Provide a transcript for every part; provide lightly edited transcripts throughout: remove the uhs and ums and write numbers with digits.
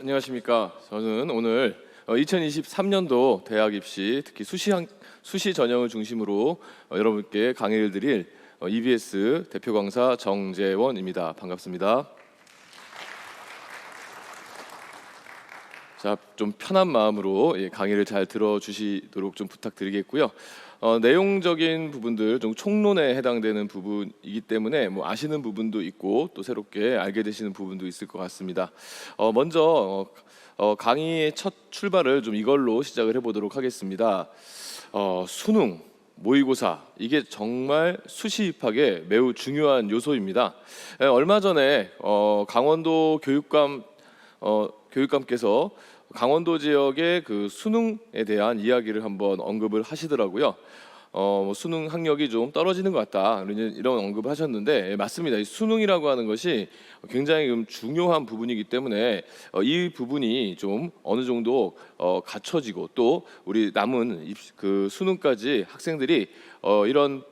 안녕하십니까. 저는 오늘 2023년도 대학 입시, 특히 수시 전형을 중심으로 여러분께 강의를 드릴 EBS 대표 강사 정재원입니다. 반갑습니다. 자, 좀 편한 마음으로 강의를 잘 들어주시도록 좀 부탁드리겠고요. 내용적인 부분들, 좀 총론에 해당되는 부분이기 때문에 아시는 부분도 있고 또 새롭게 알게 되시는 부분도 있을 것 같습니다. 먼저 강의의 첫 출발을 좀 이걸로 시작을 해보도록 하겠습니다. 수능, 모의고사, 이게 정말 수시 입학에 매우 중요한 요소입니다. 얼마 전에 강원도 교육감께서 강원도 지역의 그 수능에 대한 이야기를 한번 언급을 하시더라고요. 수능 학력이 좀 떨어지는 것 같다, 이런 언급을 하셨는데, 맞습니다. 이 수능이라고 하는 것이 굉장히 중요한 부분이기 때문에 이 부분이 좀 어느 정도 갖춰지고, 또 우리 남은 그 수능까지 학생들이 이런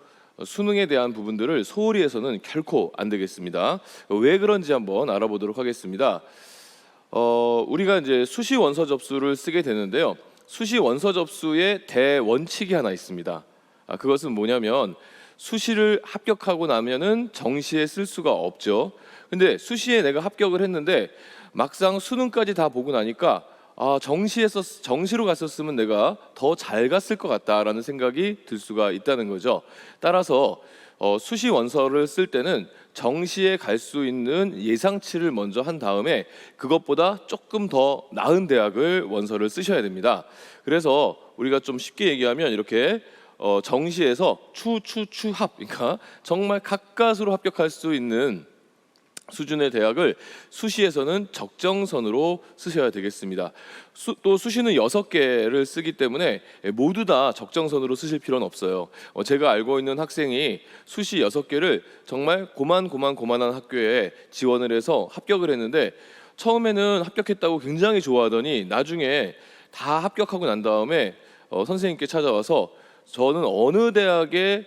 수능에 대한 부분들을 소홀히 해서는 결코 안 되겠습니다. 왜 그런지 한번 알아보도록 하겠습니다. 우리가 이제 수시 원서 접수를 쓰게 되는데요. 수시 원서 접수의 대원칙이 하나 있습니다. 그것은 뭐냐면, 수시를 합격하고 나면은 정시에 쓸 수가 없죠. 근데 수시에 내가 합격을 했는데 막상 수능까지 다 보고 나니까 정시로 갔었으면 내가 더 잘 갔을 것 같다라는 생각이 들 수가 있다는 거죠. 따라서 수시 원서를 쓸 때는 정시에 갈 수 있는 예상치를 먼저 한 다음에 그것보다 조금 더 나은 대학을 원서를 쓰셔야 됩니다. 그래서 우리가 좀 쉽게 얘기하면 이렇게 정시에서 추합, 그러니까 정말 가까스로 합격할 수 있는 수준의 대학을 수시에서는 적정선으로 쓰셔야 되겠습니다. 또 수시는 6개를 쓰기 때문에 모두 다 적정선으로 쓰실 필요는 없어요. 제가 알고 있는 학생이 수시 6개를 정말 고만한 학교에 지원을 해서 합격을 했는데, 처음에는 합격했다고 굉장히 좋아하더니 나중에 다 합격하고 난 다음에 선생님께 찾아와서 저는 어느 대학에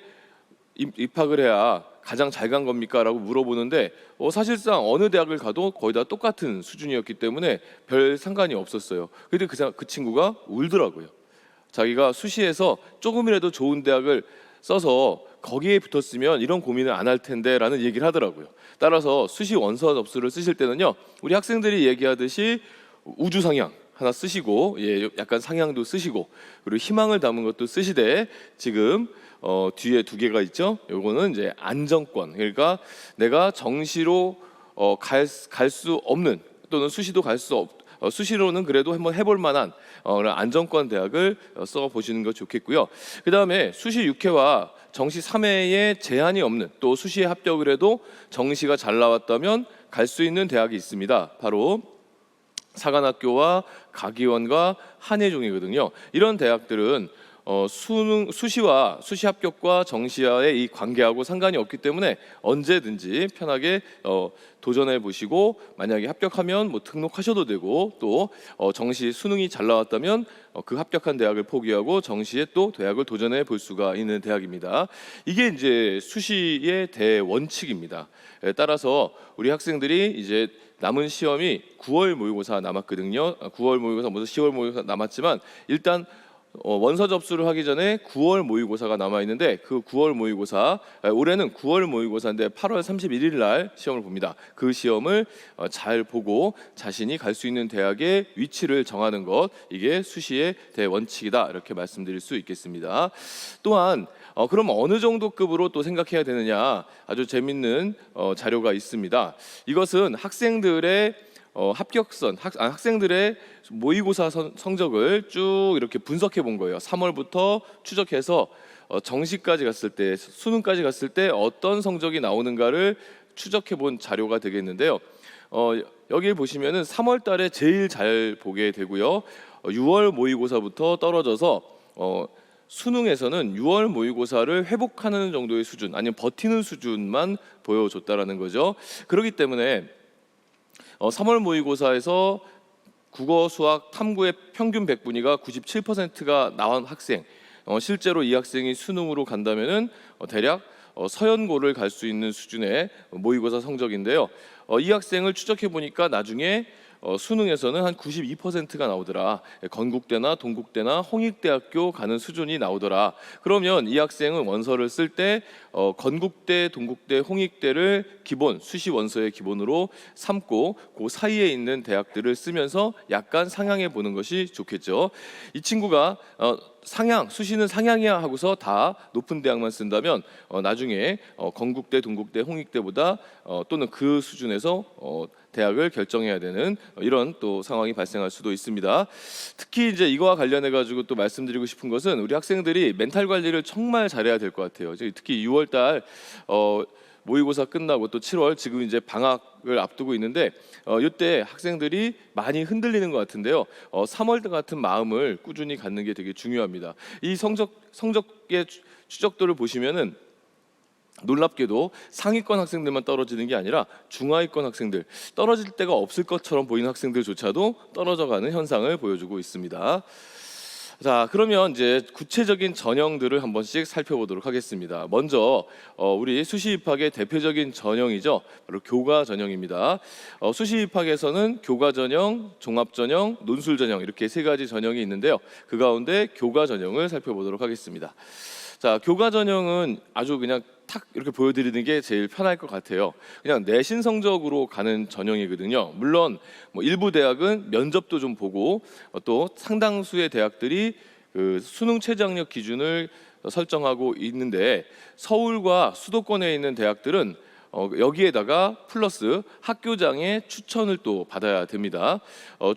입학을 해야 가장 잘 간 겁니까? 라고 물어보는데 사실상 어느 대학을 가도 거의 다 똑같은 수준이었기 때문에 별 상관이 없었어요. 근데 그 친구가 울더라고요. 자기가 수시에서 조금이라도 좋은 대학을 써서 거기에 붙었으면 이런 고민을 안 할 텐데 라는 얘기를 하더라고요. 따라서 수시 원서 접수를 쓰실 때는요, 우리 학생들이 얘기하듯이 우주상향 하나 쓰시고, 약간 상향도 쓰시고, 그리고 희망을 담은 것도 쓰시되, 지금 뒤에 2개가 있죠. 요거는 이제 안정권, 그러니까 내가 정시로 갈 수 없는, 또는 수시도 갈 수 수시로는 그래도 한번 해볼 만한 안정권 대학을 써 보시는 거 좋겠고요. 그 다음에 수시 6회와 정시 3회에 제한이 없는, 또 수시에 합격을 해도 정시가 잘 나왔다면 갈 수 있는 대학이 있습니다. 바로 사관학교와 가기원과 한예종이거든요. 이런 대학들은 수시와 수시 합격과 정시와의 이 관계하고 상관이 없기 때문에 언제든지 편하게 도전해 보시고, 만약에 합격하면 등록하셔도 되고, 또 정시 수능이 잘 나왔다면 그 합격한 대학을 포기하고 정시에 또 대학을 도전해 볼 수가 있는 대학입니다. 이게 이제 수시의 대원칙입니다. 따라서 우리 학생들이 이제 남은 시험이 9월 모의고사 남았거든요. 9월 모의고사, 10월 모의고사 남았지만, 일단 원서 접수를 하기 전에 9월 모의고사가 남아 있는데, 그 9월 모의고사, 올해는 9월 모의고사인데 8월 31일 날 시험을 봅니다. 그 시험을 잘 보고 자신이 갈 수 있는 대학의 위치를 정하는 것, 이게 수시의 대원칙이다, 이렇게 말씀드릴 수 있겠습니다. 또한 그럼 어느 정도 급으로 또 생각해야 되느냐, 아주 재밌는 자료가 있습니다. 이것은 학생들의 합격선, 학생들의 모의고사 성적을 쭉 이렇게 분석해 본 거예요. 3월부터 추적해서 정시까지 갔을 때, 수능까지 갔을 때 어떤 성적이 나오는가를 추적해 본 자료가 되겠는데요. 여기 보시면은 3월 달에 제일 잘 보게 되고요. 6월 모의고사부터 떨어져서 수능에서는 6월 모의고사를 회복하는 정도의 수준, 아니면 버티는 수준만 보여줬다라는 거죠. 그렇기 때문에 3월 모의고사에서 국어, 수학, 탐구의 평균 100분위가 97%가 나온 학생, 실제로 이 학생이 수능으로 간다면은 대략 서연고를 갈 수 있는 수준의 모의고사 성적인데요. 이 학생을 추적해 보니까 나중에 수능에서는 한 92%가 나오더라. 건국대나 동국대나 홍익대학교 가는 수준이 나오더라. 그러면 이 학생은 원서를 쓸 때 건국대, 동국대, 홍익대를 기본 수시 원서의 기본으로 삼고 그 사이에 있는 대학들을 쓰면서 약간 상향해 보는 것이 좋겠죠. 이 친구가 상향, 수시는 상향이야 하고서 다 높은 대학만 쓴다면 나중에 건국대, 동국대, 홍익대보다 또는 그 수준에서 대학을 결정해야 되는 이런 또 상황이 발생할 수도 있습니다. 특히 이제 이거와 관련해 가지고 또 말씀드리고 싶은 것은 우리 학생들이 멘탈 관리를 정말 잘해야 될 것 같아요. 특히 6월달 모의고사 끝나고 또 7월 지금 이제 방학을 앞두고 있는데 이때 학생들이 많이 흔들리는 것 같은데요. 3월 같은 마음을 꾸준히 갖는 게 되게 중요합니다. 이 성적의 추적도를 보시면은 놀랍게도 상위권 학생들만 떨어지는 게 아니라 중하위권 학생들, 떨어질 데가 없을 것처럼 보이는 학생들조차도 떨어져가는 현상을 보여주고 있습니다. 자, 그러면 이제 구체적인 전형들을 한 번씩 살펴보도록 하겠습니다. 먼저 우리 수시 입학의 대표적인 전형이죠. 바로 교과 전형입니다. 수시 입학에서는 교과 전형, 종합 전형, 논술 전형 이렇게 세 가지 전형이 있는데요. 그 가운데 교과 전형을 살펴보도록 하겠습니다. 자, 교과 전형은 아주 그냥 탁 이렇게 보여드리는 게 제일 편할 것 같아요. 그냥 내신 성적으로 가는 전형이거든요. 물론 뭐 일부 대학은 면접도 좀 보고 또 상당수의 대학들이 그 수능 최저학력 기준을 설정하고 있는데 서울과 수도권에 있는 대학들은 여기에다가 플러스 학교장의 추천을 또 받아야 됩니다.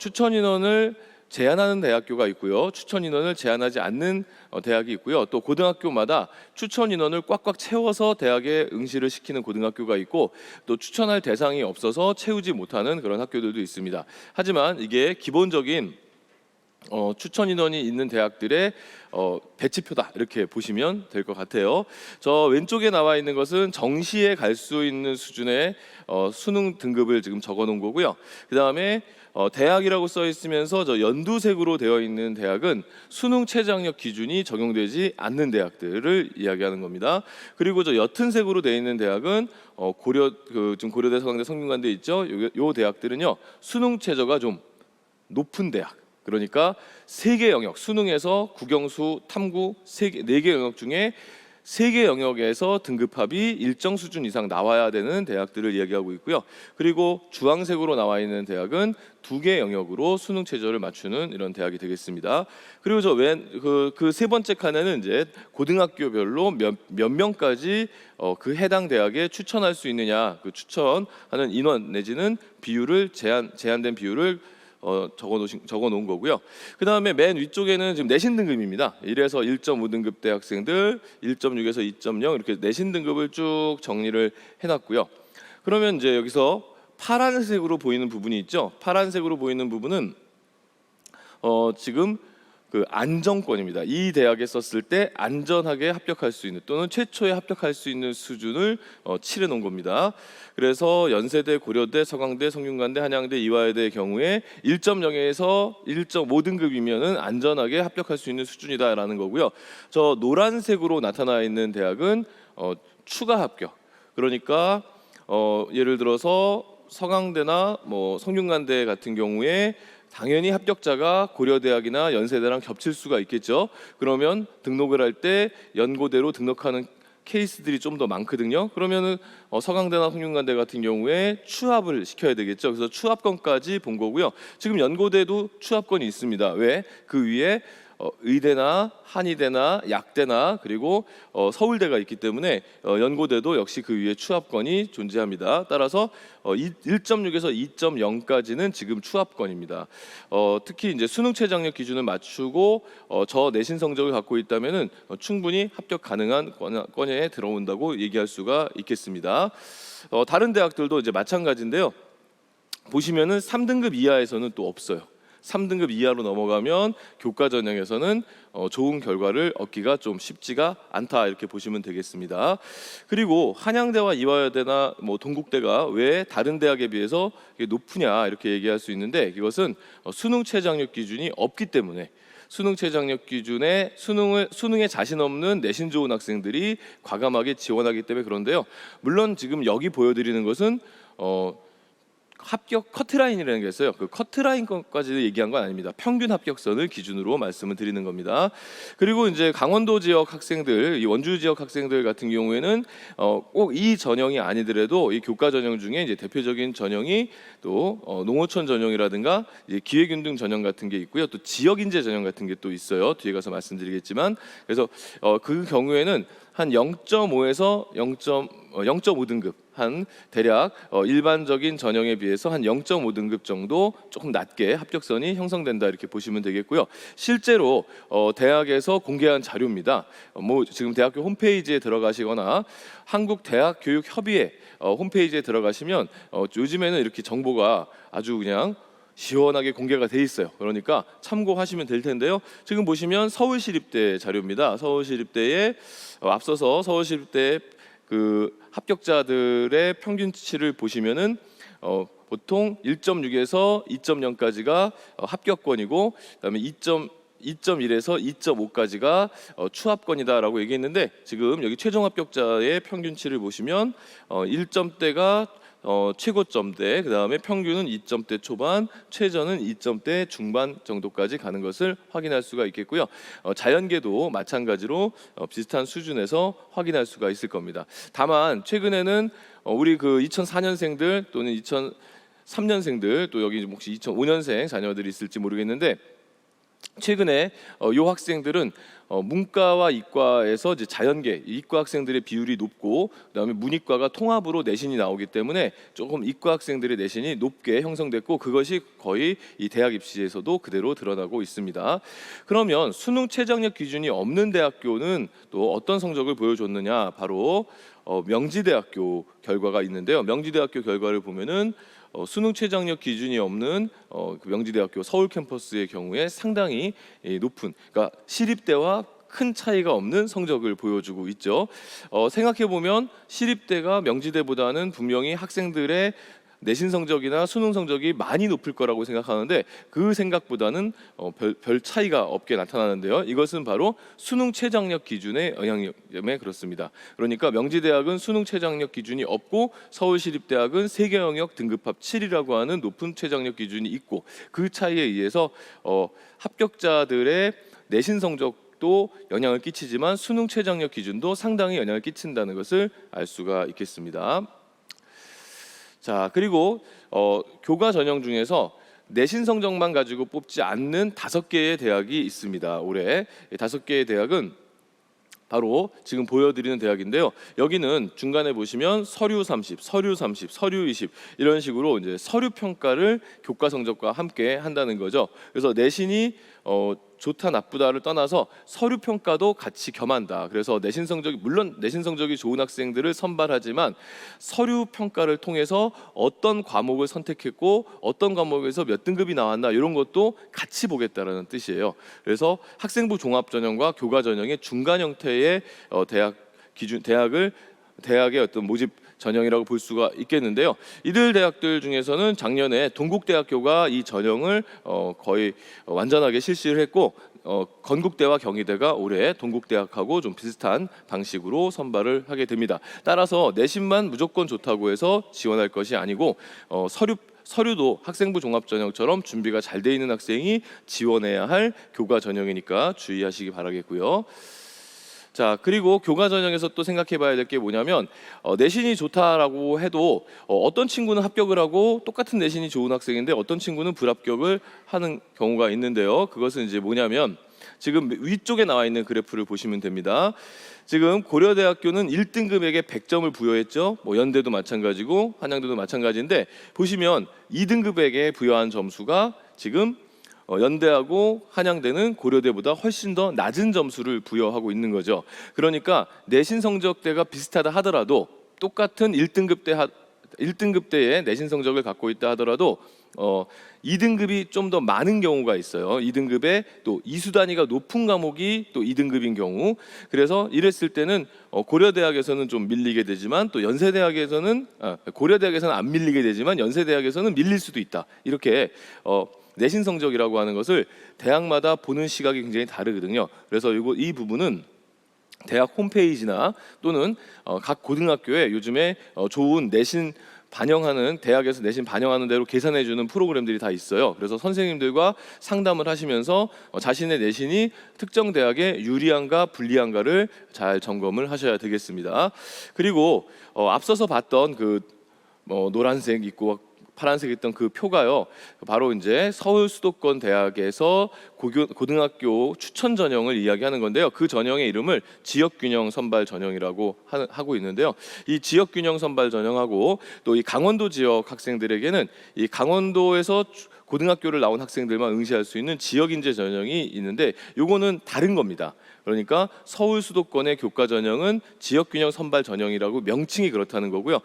추천 인원을 제한하는 대학교가 있고요. 추천 인원을 제한하지 않는 대학이 있고요. 또 고등학교마다 추천 인원을 꽉꽉 채워서 대학에 응시를 시키는 고등학교가 있고 또 추천할 대상이 없어서 채우지 못하는 그런 학교들도 있습니다. 하지만 이게 기본적인 추천 인원이 있는 대학들의 배치표다 이렇게 보시면 될 것 같아요. 저 왼쪽에 나와 있는 것은 정시에 갈 수 있는 수준의 수능 등급을 지금 적어 놓은 거고요. 그 다음에 대학이라고 써 있으면서 저 연두색으로 되어 있는 대학은 수능 최저학력 기준이 적용되지 않는 대학들을 이야기하는 겁니다. 그리고 저 옅은 색으로 되어 있는 대학은 지금 고려대, 서강대, 성균관대 있죠. 요 대학들은요 수능 최저가 좀 높은 대학. 그러니까 세 개 영역, 수능에서 국영수, 탐구 네 개 영역 중에 세 개 영역에서 등급합이 일정 수준 이상 나와야 되는 대학들을 이야기하고 있고요. 그리고 주황색으로 나와 있는 대학은 두 개 영역으로 수능 최저를 맞추는 이런 대학이 되겠습니다. 그리고 저 그 세 번째 칸에는 이제 고등학교별로 몇 명까지 그 해당 대학에 추천할 수 있느냐, 그 추천하는 인원 내지는 비율을 제한된 비율을 적어 놓은 거고요. 그 다음에 맨 위쪽에는 지금 내신 등급입니다. 1에서 1.5등급 대학생들, 1.6에서 2.0 이렇게 내신 등급을 쭉 정리를 해놨고요. 그러면 이제 여기서 파란색으로 보이는 부분이 있죠. 파란색으로 보이는 부분은 지금 그 안정권입니다. 이 대학에 썼을 때 안전하게 합격할 수 있는 또는 최초에 합격할 수 있는 수준을 칠해 놓은 겁니다. 그래서 연세대, 고려대, 서강대, 성균관대, 한양대, 이화여대의 경우에 1.0에서 1.5등급이면은 안전하게 합격할 수 있는 수준이다라는 거고요. 저 노란색으로 나타나 있는 대학은 추가 합격. 그러니까 예를 들어서 서강대나 뭐 성균관대 같은 경우에 당연히 합격자가 고려대학이나 연세대랑 겹칠 수가 있겠죠. 그러면 등록을 할 때 연고대로 등록하는 케이스들이 좀 더 많거든요. 그러면은 서강대나 성균관대 같은 경우에 추합을 시켜야 되겠죠. 그래서 추합권까지 본 거고요. 지금 연고대도 추합권이 있습니다. 왜? 그 위에 의대나 한의대나 약대나 그리고 서울대가 있기 때문에 연고대도 역시 그 위에 추합권이 존재합니다. 따라서 1.6에서 2.0까지는 지금 추합권입니다. 특히 이제 수능 최저학력 기준을 맞추고 저 내신 성적을 갖고 있다면은 충분히 합격 가능한 권에 들어온다고 얘기할 수가 있겠습니다. 다른 대학들도 이제 마찬가지인데요. 보시면은 3등급 이하에서는 또 없어요. 3등급 이하로 넘어가면 교과 전형에서는 좋은 결과를 얻기가 좀 쉽지가 않다 이렇게 보시면 되겠습니다. 그리고 한양대와 이화여대나 뭐 동국대가 왜 다른 대학에 비해서 높으냐 이렇게 얘기할 수 있는데 이것은 수능 최저학력 기준이 없기 때문에 수능 최저학력 기준에 수능에 자신 없는 내신 좋은 학생들이 과감하게 지원하기 때문에 그런데요. 물론 지금 여기 보여드리는 것은 합격 커트라인이라는 게 있어요. 그 커트라인까지 얘기한 건 아닙니다. 평균 합격선을 기준으로 말씀을 드리는 겁니다. 그리고 이제 강원도 지역 학생들, 이 원주 지역 학생들 같은 경우에는 꼭 이 전형이 아니더라도 이 교과 전형 중에 이제 대표적인 전형이 또 농어촌 전형이라든가 이제 기회균등 전형 같은 게 있고요. 또 지역인재 전형 같은 게 또 있어요. 뒤에 가서 말씀드리겠지만, 그래서 그 경우에는 한 0.5에서 0.5등급 한 대략 일반적인 전형에 비해서 한 0.5등급 정도 조금 낮게 합격선이 형성된다 이렇게 보시면 되겠고요. 실제로 대학에서 공개한 자료입니다. 뭐 지금 대학교 홈페이지에 들어가시거나 한국대학교육협의회 홈페이지에 들어가시면 요즘에는 이렇게 정보가 아주 그냥 시원하게 공개가 돼 있어요. 그러니까 참고하시면 될 텐데요. 지금 보시면 서울시립대 자료입니다. 서울시립대에 앞서서 서울시립대 그 합격자들의 평균치를 보시면은 보통 1.6에서 2.0까지가 합격권이고, 그다음에 2.1에서 2.5까지가 추합권이다라고 얘기했는데, 지금 여기 최종 합격자의 평균치를 보시면 1점대가 최고점대, 그 다음에 평균은 2점대 초반, 최저는 2점대 중반 정도까지 가는 것을 확인할 수가 있겠고요. 자연계도 마찬가지로 비슷한 수준에서 확인할 수가 있을 겁니다. 다만 최근에는 우리 그 2004년생들 또는 2003년생들 또 여기 혹시 2005년생 자녀들이 있을지 모르겠는데, 최근에 이 학생들은 문과와 이과에서 이제 자연계 이과 학생들의 비율이 높고, 그다음에 문이과가 통합으로 내신이 나오기 때문에 조금 이과 학생들의 내신이 높게 형성됐고, 그것이 거의 이 대학 입시에서도 그대로 드러나고 있습니다. 그러면 수능 최저학력 기준이 없는 대학교는 또 어떤 성적을 보여줬느냐? 바로 명지대학교 결과가 있는데요. 명지대학교 결과를 보면은 수능 최저학력 기준이 없는 그 명지대학교 서울 캠퍼스의 경우에 상당히 높은, 그러니까 시립대와 큰 차이가 없는 성적을 보여주고 있죠. 생각해 보면 시립대가 명지대보다는 분명히 학생들의 내신 성적이나 수능 성적이 많이 높을 거라고 생각하는데, 그 생각보다는 별 차이가 없게 나타나는데요. 이것은 바로 수능 최저학력 기준의 영향 때문에 그렇습니다. 그러니까 명지대학은 수능 최저학력 기준이 없고, 서울시립대학은 세계영역 등급합 7이라고 하는 높은 최저학력 기준이 있고, 그 차이에 의해서 합격자들의 내신 성적도 영향을 끼치지만 수능 최저학력 기준도 상당히 영향을 끼친다는 것을 알 수가 있겠습니다. 자, 그리고 교과 전형 중에서 내신 성적만 가지고 뽑지 않는 5개의 대학이 있습니다. 올해 5개의 대학은 바로 지금 보여드리는 대학인데요. 여기는 중간에 보시면 서류 30, 서류 30, 서류 20 이런 식으로 이제 서류 평가를 교과 성적과 함께 한다는 거죠. 그래서 내신이 좋다 나쁘다를 떠나서 서류 평가도 같이 겸한다. 그래서 내신 성적이, 물론 내신 성적이 좋은 학생들을 선발하지만 서류 평가를 통해서 어떤 과목을 선택했고 어떤 과목에서 몇 등급이 나왔나 이런 것도 같이 보겠다라는 뜻이에요. 그래서 학생부 종합 전형과 교과 전형의 중간 형태의 대학의 어떤 모집 전형이라고 볼 수가 있겠는데요. 이들 대학들 중에서는 작년에 동국대학교가 이 전형을 거의 완전하게 실시를 했고, 건국대와 경희대가 올해 동국대학하고 좀 비슷한 방식으로 선발을 하게 됩니다. 따라서 내신만 무조건 좋다고 해서 지원할 것이 아니고 서류도 학생부 종합 전형처럼 준비가 잘 돼 있는 학생이 지원해야 할 교과 전형이니까 주의하시기 바라겠고요. 자, 그리고 교과 전형에서 또 생각해 봐야 될 게 뭐냐면, 내신이 좋다라고 해도 어떤 친구는 합격을 하고 똑같은 내신이 좋은 학생인데 어떤 친구는 불합격을 하는 경우가 있는데요. 그것은 이제 뭐냐면, 지금 위쪽에 나와 있는 그래프를 보시면 됩니다. 지금 고려대학교는 1등급에게 100점을 부여했죠. 뭐 연대도 마찬가지고 한양대도 마찬가지인데, 보시면 2등급에게 부여한 점수가 지금 연대하고 한양대는 고려대보다 훨씬 더 낮은 점수를 부여하고 있는 거죠. 그러니까 내신 성적대가 비슷하다 하더라도, 똑같은 1등급대의 내신 성적을 갖고 있다 하더라도 2등급이 좀 더 많은 경우가 있어요. 2등급에 또 이수 단위가 높은 과목이 또 2등급인 경우. 그래서 이랬을 때는 고려대학에서는 좀 밀리게 되지만, 또 연세대학에서는 고려대학에서는 안 밀리게 되지만 연세대학에서는 밀릴 수도 있다. 이렇게 내신 성적이라고 하는 것을 대학마다 보는 시각이 굉장히 다르거든요. 그래서 이 부분은 대학 홈페이지나 또는 각 고등학교에 요즘에 좋은 내신 반영하는 대학에서 내신 반영하는 대로 계산해 주는 프로그램들이 다 있어요. 그래서 선생님들과 상담을 하시면서 자신의 내신이 특정 대학에 유리한가 불리한가를 잘 점검을 하셔야 되겠습니다. 그리고 앞서서 봤던 그 노란색 있고 파란색 있던 그 표가요, 바로 이제 서울 수도권 대학에서 고등학교 추천 전형을 이야기하는 건데요. 그 전형의 이름을 지역균형 선발 전형이라고 하고 있는데요. 이 지역균형 선발 전형하고 또 이 강원도 지역 학생들에게는 이 강원도에서 고등학교를 나온 학생들만 응시할 수 있는 지역인재 전형이 있는데, 요거는 다른 겁니다. 그러니까 서울 수도권의 교과 전형은 지역균형 선발 전형이라고 명칭이 그렇다는 거고요.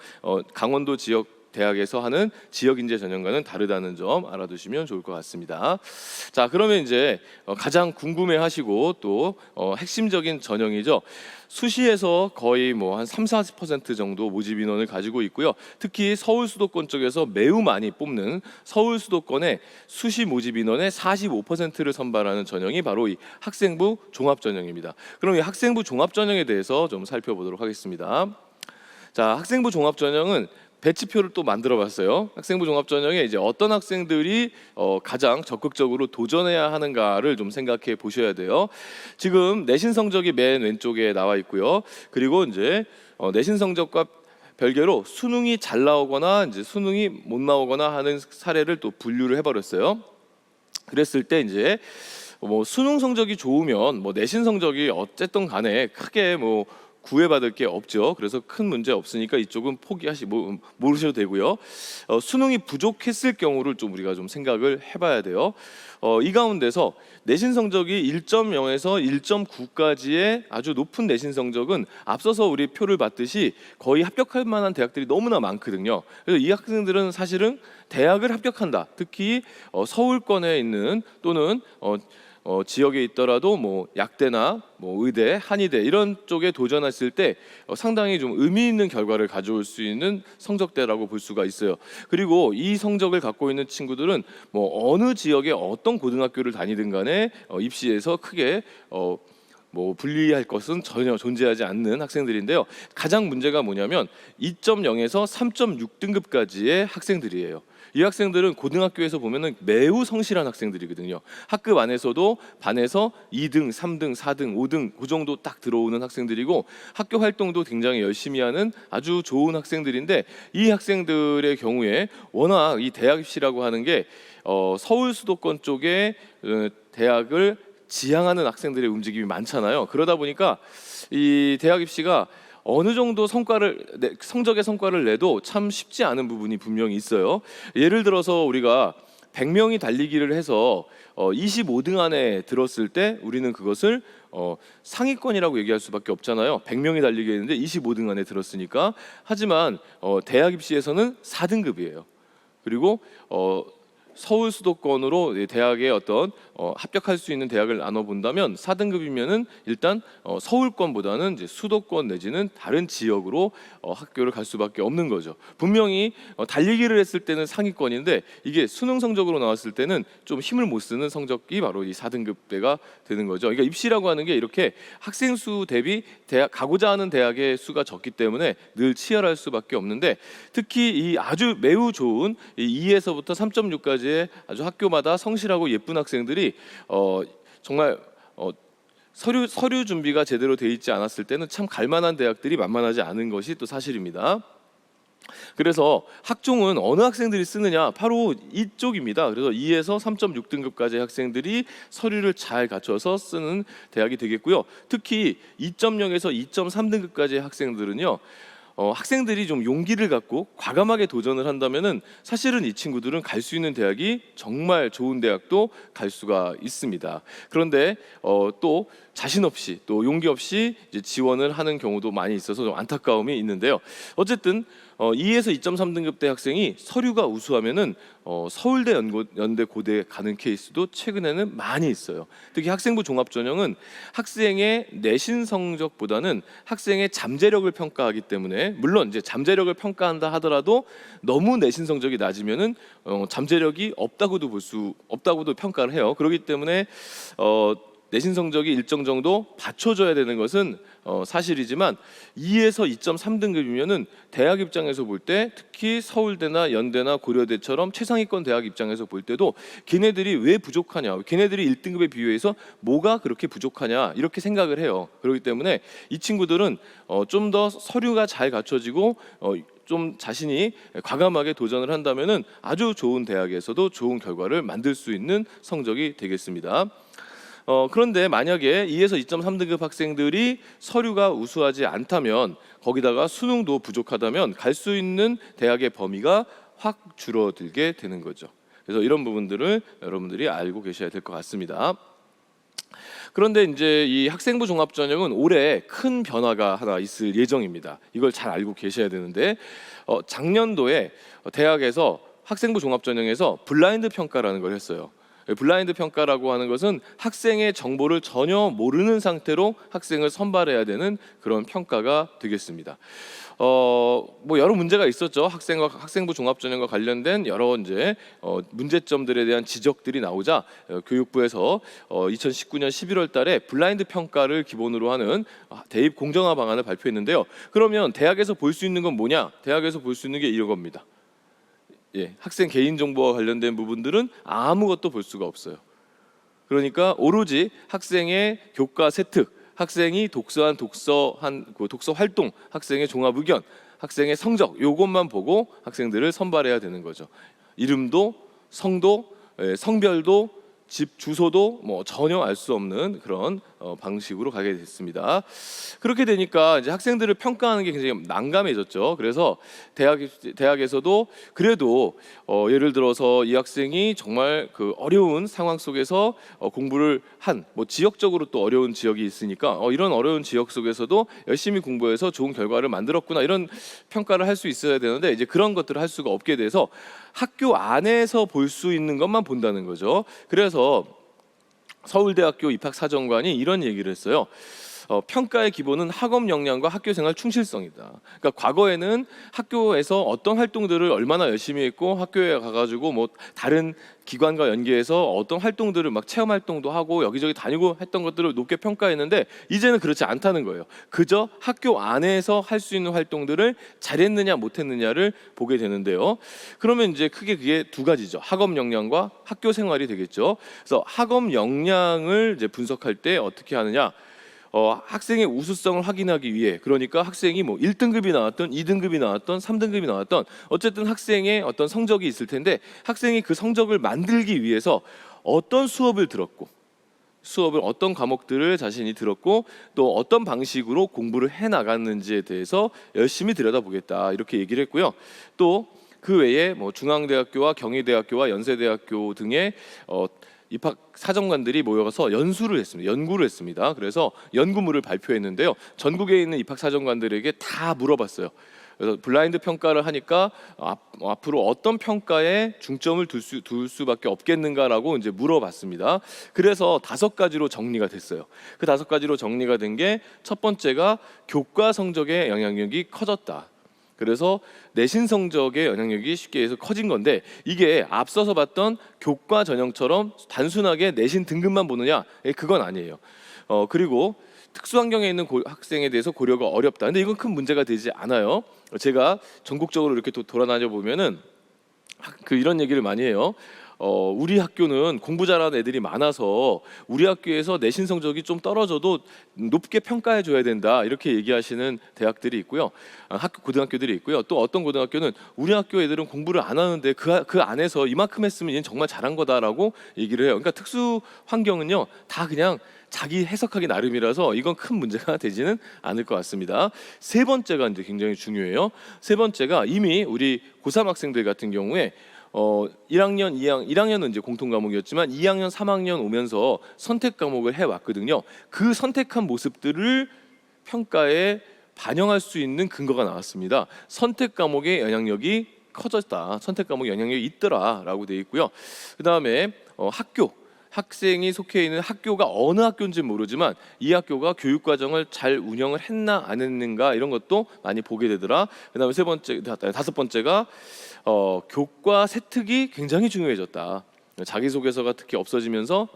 강원도 지역 대학에서 하는 지역인재 전형과는 다르다는 점 알아두시면 좋을 것 같습니다. 자, 그러면 이제 가장 궁금해하시고 또 핵심적인 전형이죠. 수시에서 거의 뭐 한 3-40% 정도 모집 인원을 가지고 있고요. 특히 서울 수도권 쪽에서 매우 많이 뽑는 서울 수도권의 수시 모집 인원의 45%를 선발하는 전형이 바로 이 학생부 종합 전형입니다. 그럼 이 학생부 종합 전형에 대해서 좀 살펴보도록 하겠습니다. 자, 학생부 종합 전형은 배치표를 또 만들어 봤어요. 학생부 종합 전형에 이제 어떤 학생들이 가장 적극적으로 도전해야 하는가를 좀 생각해 보셔야 돼요. 지금 내신 성적이 맨 왼쪽에 나와 있고요. 그리고 이제 내신 성적과 별개로 수능이 잘 나오거나 이제 수능이 못 나오거나 하는 사례를 또 분류를 해버렸어요. 그랬을 때 이제 수능 성적이 좋으면 내신 성적이 어쨌든 간에 크게 구애받을 게 없죠. 그래서 큰 문제 없으니까 이쪽은 모르셔도 되고요. 수능이 부족했을 경우를 좀 우리가 좀 생각을 해봐야 돼요. 이 가운데서 내신 성적이 1.0에서 1.9까지의 아주 높은 내신 성적은 앞서서 우리 표를 봤듯이 거의 합격할 만한 대학들이 너무나 많거든요. 그래서 이 학생들은 사실은 대학을 합격한다. 특히 서울권에 있는 또는 지역에 있더라도 약대나 의대, 한의대 이런 쪽에 도전했을 때 상당히 좀 의미 있는 결과를 가져올 수 있는 성적대라고 볼 수가 있어요. 그리고 이 성적을 갖고 있는 친구들은 어느 지역에 어떤 고등학교를 다니든 간에 입시에서 크게 불리할 것은 전혀 존재하지 않는 학생들인데요. 가장 문제가 뭐냐면 2.0에서 3.6등급까지의 학생들이에요. 이 학생들은 고등학교에서 보면은 매우 성실한 학생들이거든요. 학급 안에서도 반에서 2등, 3등, 4등, 5등 그 정도 딱 들어오는 학생들이고 학교 활동도 굉장히 열심히 하는 아주 좋은 학생들인데, 이 학생들의 경우에 워낙 이 대학 입시라고 하는 게 서울 수도권 쪽에 대학을 지향하는 학생들의 움직임이 많잖아요. 그러다 보니까 이 대학 입시가 어느 정도 성적의 성과를 내도 참 쉽지 않은 부분이 분명히 있어요. 예를 들어서 우리가 100명이 달리기를 해서 25등 안에 들었을 때 우리는 그것을 상위권이라고 얘기할 수밖에 없잖아요. 100명이 달리기 했는데 25등 안에 들었으니까. 하지만 대학 입시에서는 4등급이에요. 그리고 서울 수도권으로 대학에 어떤 합격할 수 있는 대학을 나눠본다면 4등급이면은 일단 서울권보다는 이제 수도권 내지는 다른 지역으로 학교를 갈 수밖에 없는 거죠. 분명히 달리기를 했을 때는 상위권인데 이게 수능 성적으로 나왔을 때는 좀 힘을 못 쓰는 성적이 바로 이 4등급대가 되는 거죠. 그러니까 입시라고 하는 게 이렇게 학생 수 대비 가고자 하는 대학의 수가 적기 때문에 늘 치열할 수밖에 없는데, 특히 이 아주 매우 좋은 2에서부터 3.6까지 아주 학교마다 성실하고 예쁜 학생들이 정말 서류 준비가 제대로 돼 있지 않았을 때는 참 갈만한 대학들이 만만하지 않은 것이 또 사실입니다. 그래서 학종은 어느 학생들이 쓰느냐, 바로 이쪽입니다. 그래서 2에서 3.6등급까지 학생들이 서류를 잘 갖춰서 쓰는 대학이 되겠고요. 특히 2.0에서 2.3등급까지의 학생들은요, 학생들이 좀 용기를 갖고 과감하게 도전을 한다면은 사실은 이 친구들은 갈 수 있는 대학이 정말 좋은 대학도 갈 수가 있습니다. 그런데 또 자신 없이 또 용기 없이 이제 지원을 하는 경우도 많이 있어서 좀 안타까움이 있는데요. 어쨌든 2에서 2.3등급 대 학생이 서류가 우수하면은 서울대, 연대, 고대 가는 케이스도 최근에는 많이 있어요. 특히 학생부 종합 전형은 학생의 내신 성적보다는 학생의 잠재력을 평가하기 때문에, 물론 이제 잠재력을 평가한다 하더라도 너무 내신 성적이 낮으면은 잠재력이 없다고도 평가를 해요. 그렇기 때문에 내신 성적이 일정 정도 받쳐줘야 되는 것은 사실이지만 2에서 2.3등급이면은 대학 입장에서 볼 때 특히 서울대나 연대나 고려대처럼 최상위권 대학 입장에서 볼 때도 걔네들이 왜 부족하냐, 걔네들이 1등급에 비교해서 뭐가 그렇게 부족하냐 이렇게 생각을 해요. 그렇기 때문에 이 친구들은 좀 더 서류가 잘 갖춰지고 좀 자신이 과감하게 도전을 한다면은 아주 좋은 대학에서도 좋은 결과를 만들 수 있는 성적이 되겠습니다. 그런데 만약에 2에서 2.3등급 학생들이 서류가 우수하지 않다면, 거기다가 수능도 부족하다면 갈 수 있는 대학의 범위가 확 줄어들게 되는 거죠. 그래서 이런 부분들을 여러분들이 알고 계셔야 될 것 같습니다. 그런데 이제 이 학생부 종합전형은 올해 큰 변화가 하나 있을 예정입니다. 이걸 잘 알고 계셔야 되는데, 작년도에 대학에서 학생부 종합전형에서 블라인드 평가라는 걸 했어요. 블라인드 평가라고 하는 것은 학생의 정보를 전혀 모르는 상태로 학생을 선발해야 되는 그런 평가가 되겠습니다. 뭐 여러 문제가 있었죠. 학생부 종합전형과 관련된 여러 이제 문제점들에 대한 지적들이 나오자 교육부에서 2019년 11월달에 블라인드 평가를 기본으로 하는 대입 공정화 방안을 발표했는데요. 그러면 대학에서 볼 수 있는 건 뭐냐? 대학에서 볼 수 있는 게 이겁니다. 학생 개인 정보와 관련된 부분들은 아무것도 볼 수가 없어요. 그러니까 오로지 학생의 교과 세특, 학생이 독서한 독서 활동, 학생의 종합 의견, 학생의 성적, 요것만 보고 학생들을 선발해야 되는 거죠. 이름도, 성도, 성별도, 집 주소도 뭐 전혀 알 수 없는 그런 방식으로 가게 됐습니다. 그렇게 되니까 이제 학생들을 평가하는 게 굉장히 난감해졌죠. 그래서 대학에서도 그래도 예를 들어서 이 학생이 정말 그 어려운 상황 속에서 공부를 뭐 지역적으로 또 어려운 지역이 있으니까 이런 어려운 지역 속에서도 열심히 공부해서 좋은 결과를 만들었구나, 이런 평가를 할 수 있어야 되는데, 이제 그런 것들을 할 수가 없게 돼서 학교 안에서 볼 수 있는 것만 본다는 거죠. 그래서 서울대학교 입학사정관이 이런 얘기를 했어요. 평가의 기본은 학업 역량과 학교생활 충실성이다. 그러니까 과거에는 학교에서 어떤 활동들을 얼마나 열심히 했고, 학교에 가가지고 뭐 다른 기관과 연계해서 어떤 활동들을 막 체험 활동도 하고 여기저기 다니고 했던 것들을 높게 평가했는데, 이제는 그렇지 않다는 거예요. 그저 학교 안에서 할 수 있는 활동들을 잘했느냐 못했느냐를 보게 되는데요. 그러면 이제 크게 그게 두 가지죠. 학업 역량과 학교 생활이 되겠죠. 그래서 학업 역량을 이제 분석할 때 어떻게 하느냐? 학생의 우수성을 확인하기 위해, 그러니까 학생이 뭐 1등급이 나왔던 2등급이 나왔던 3등급이 나왔던 어쨌든 학생의 어떤 성적이 있을 텐데, 학생이 그 성적을 만들기 위해서 어떤 수업을 들었고, 수업을 어떤 과목들을 자신이 들었고, 또 어떤 방식으로 공부를 해 나갔는지에 대해서 열심히 들여다보겠다, 이렇게 얘기를 했고요. 또 그 외에 뭐 중앙대학교와 경희대학교와 연세대학교 등의 입학 사정관들이 모여서 연구를 했습니다. 그래서 연구물을 발표했는데요. 전국에 있는 입학 사정관들에게 다 물어봤어요. 그래서 블라인드 평가를 하니까 앞으로 어떤 평가에 중점을 둘 수밖에 없겠는가라고 이제 물어봤습니다. 그래서 5가지로 정리가 됐어요. 그 5가지로 정리가 된 게, 첫 번째가 교과 성적의 영향력이 커졌다. 그래서 내신 성적의 영향력이 쉽게 해서 커진 건데, 이게 앞서서 봤던 교과 전형처럼 단순하게 내신 등급만 보느냐? 그건 아니에요. 그리고 특수환경에 있는 학생에 대해서 고려가 어렵다. 근데 이건 큰 문제가 되지 않아요. 제가 전국적으로 이렇게 돌아다녀 보면은 이런 얘기를 많이 해요. 우리 학교는 공부 잘하는 애들이 많아서 우리 학교에서 내신 성적이 좀 떨어져도 높게 평가해 줘야 된다, 이렇게 얘기하시는 대학들이 있고요. 고등학교들이 있고요. 또 어떤 고등학교는 우리 학교 애들은 공부를 안 하는데 그 안에서 이만큼 했으면 얘는 정말 잘한 거다라고 얘기를 해요. 그러니까 특수 환경은요, 다 그냥 자기 해석하기 나름이라서 이건 큰 문제가 되지는 않을 것 같습니다. 세 번째가 이제 굉장히 중요해요. 세 번째가, 이미 우리 고3 학생들 같은 경우에 1학년은 이제 공통 과목이었지만 2학년, 3학년 오면서 선택 과목을 해왔거든요. 그 선택한 모습들을 평가에 반영할 수 있는 근거가 나왔습니다. 선택 과목의 영향력이 커졌다, 선택 과목 영향력이 있더라라고 되어 있고요. 그 다음에 학생이 속해 있는 학교가 어느 학교인지 모르지만 이 학교가 교육과정을 잘 운영을 했나 안 했는가, 이런 것도 많이 보게 되더라. 그 다음에 다섯 번째가 교과 세특이 굉장히 중요해졌다. 자기소개서가 특히 없어지면서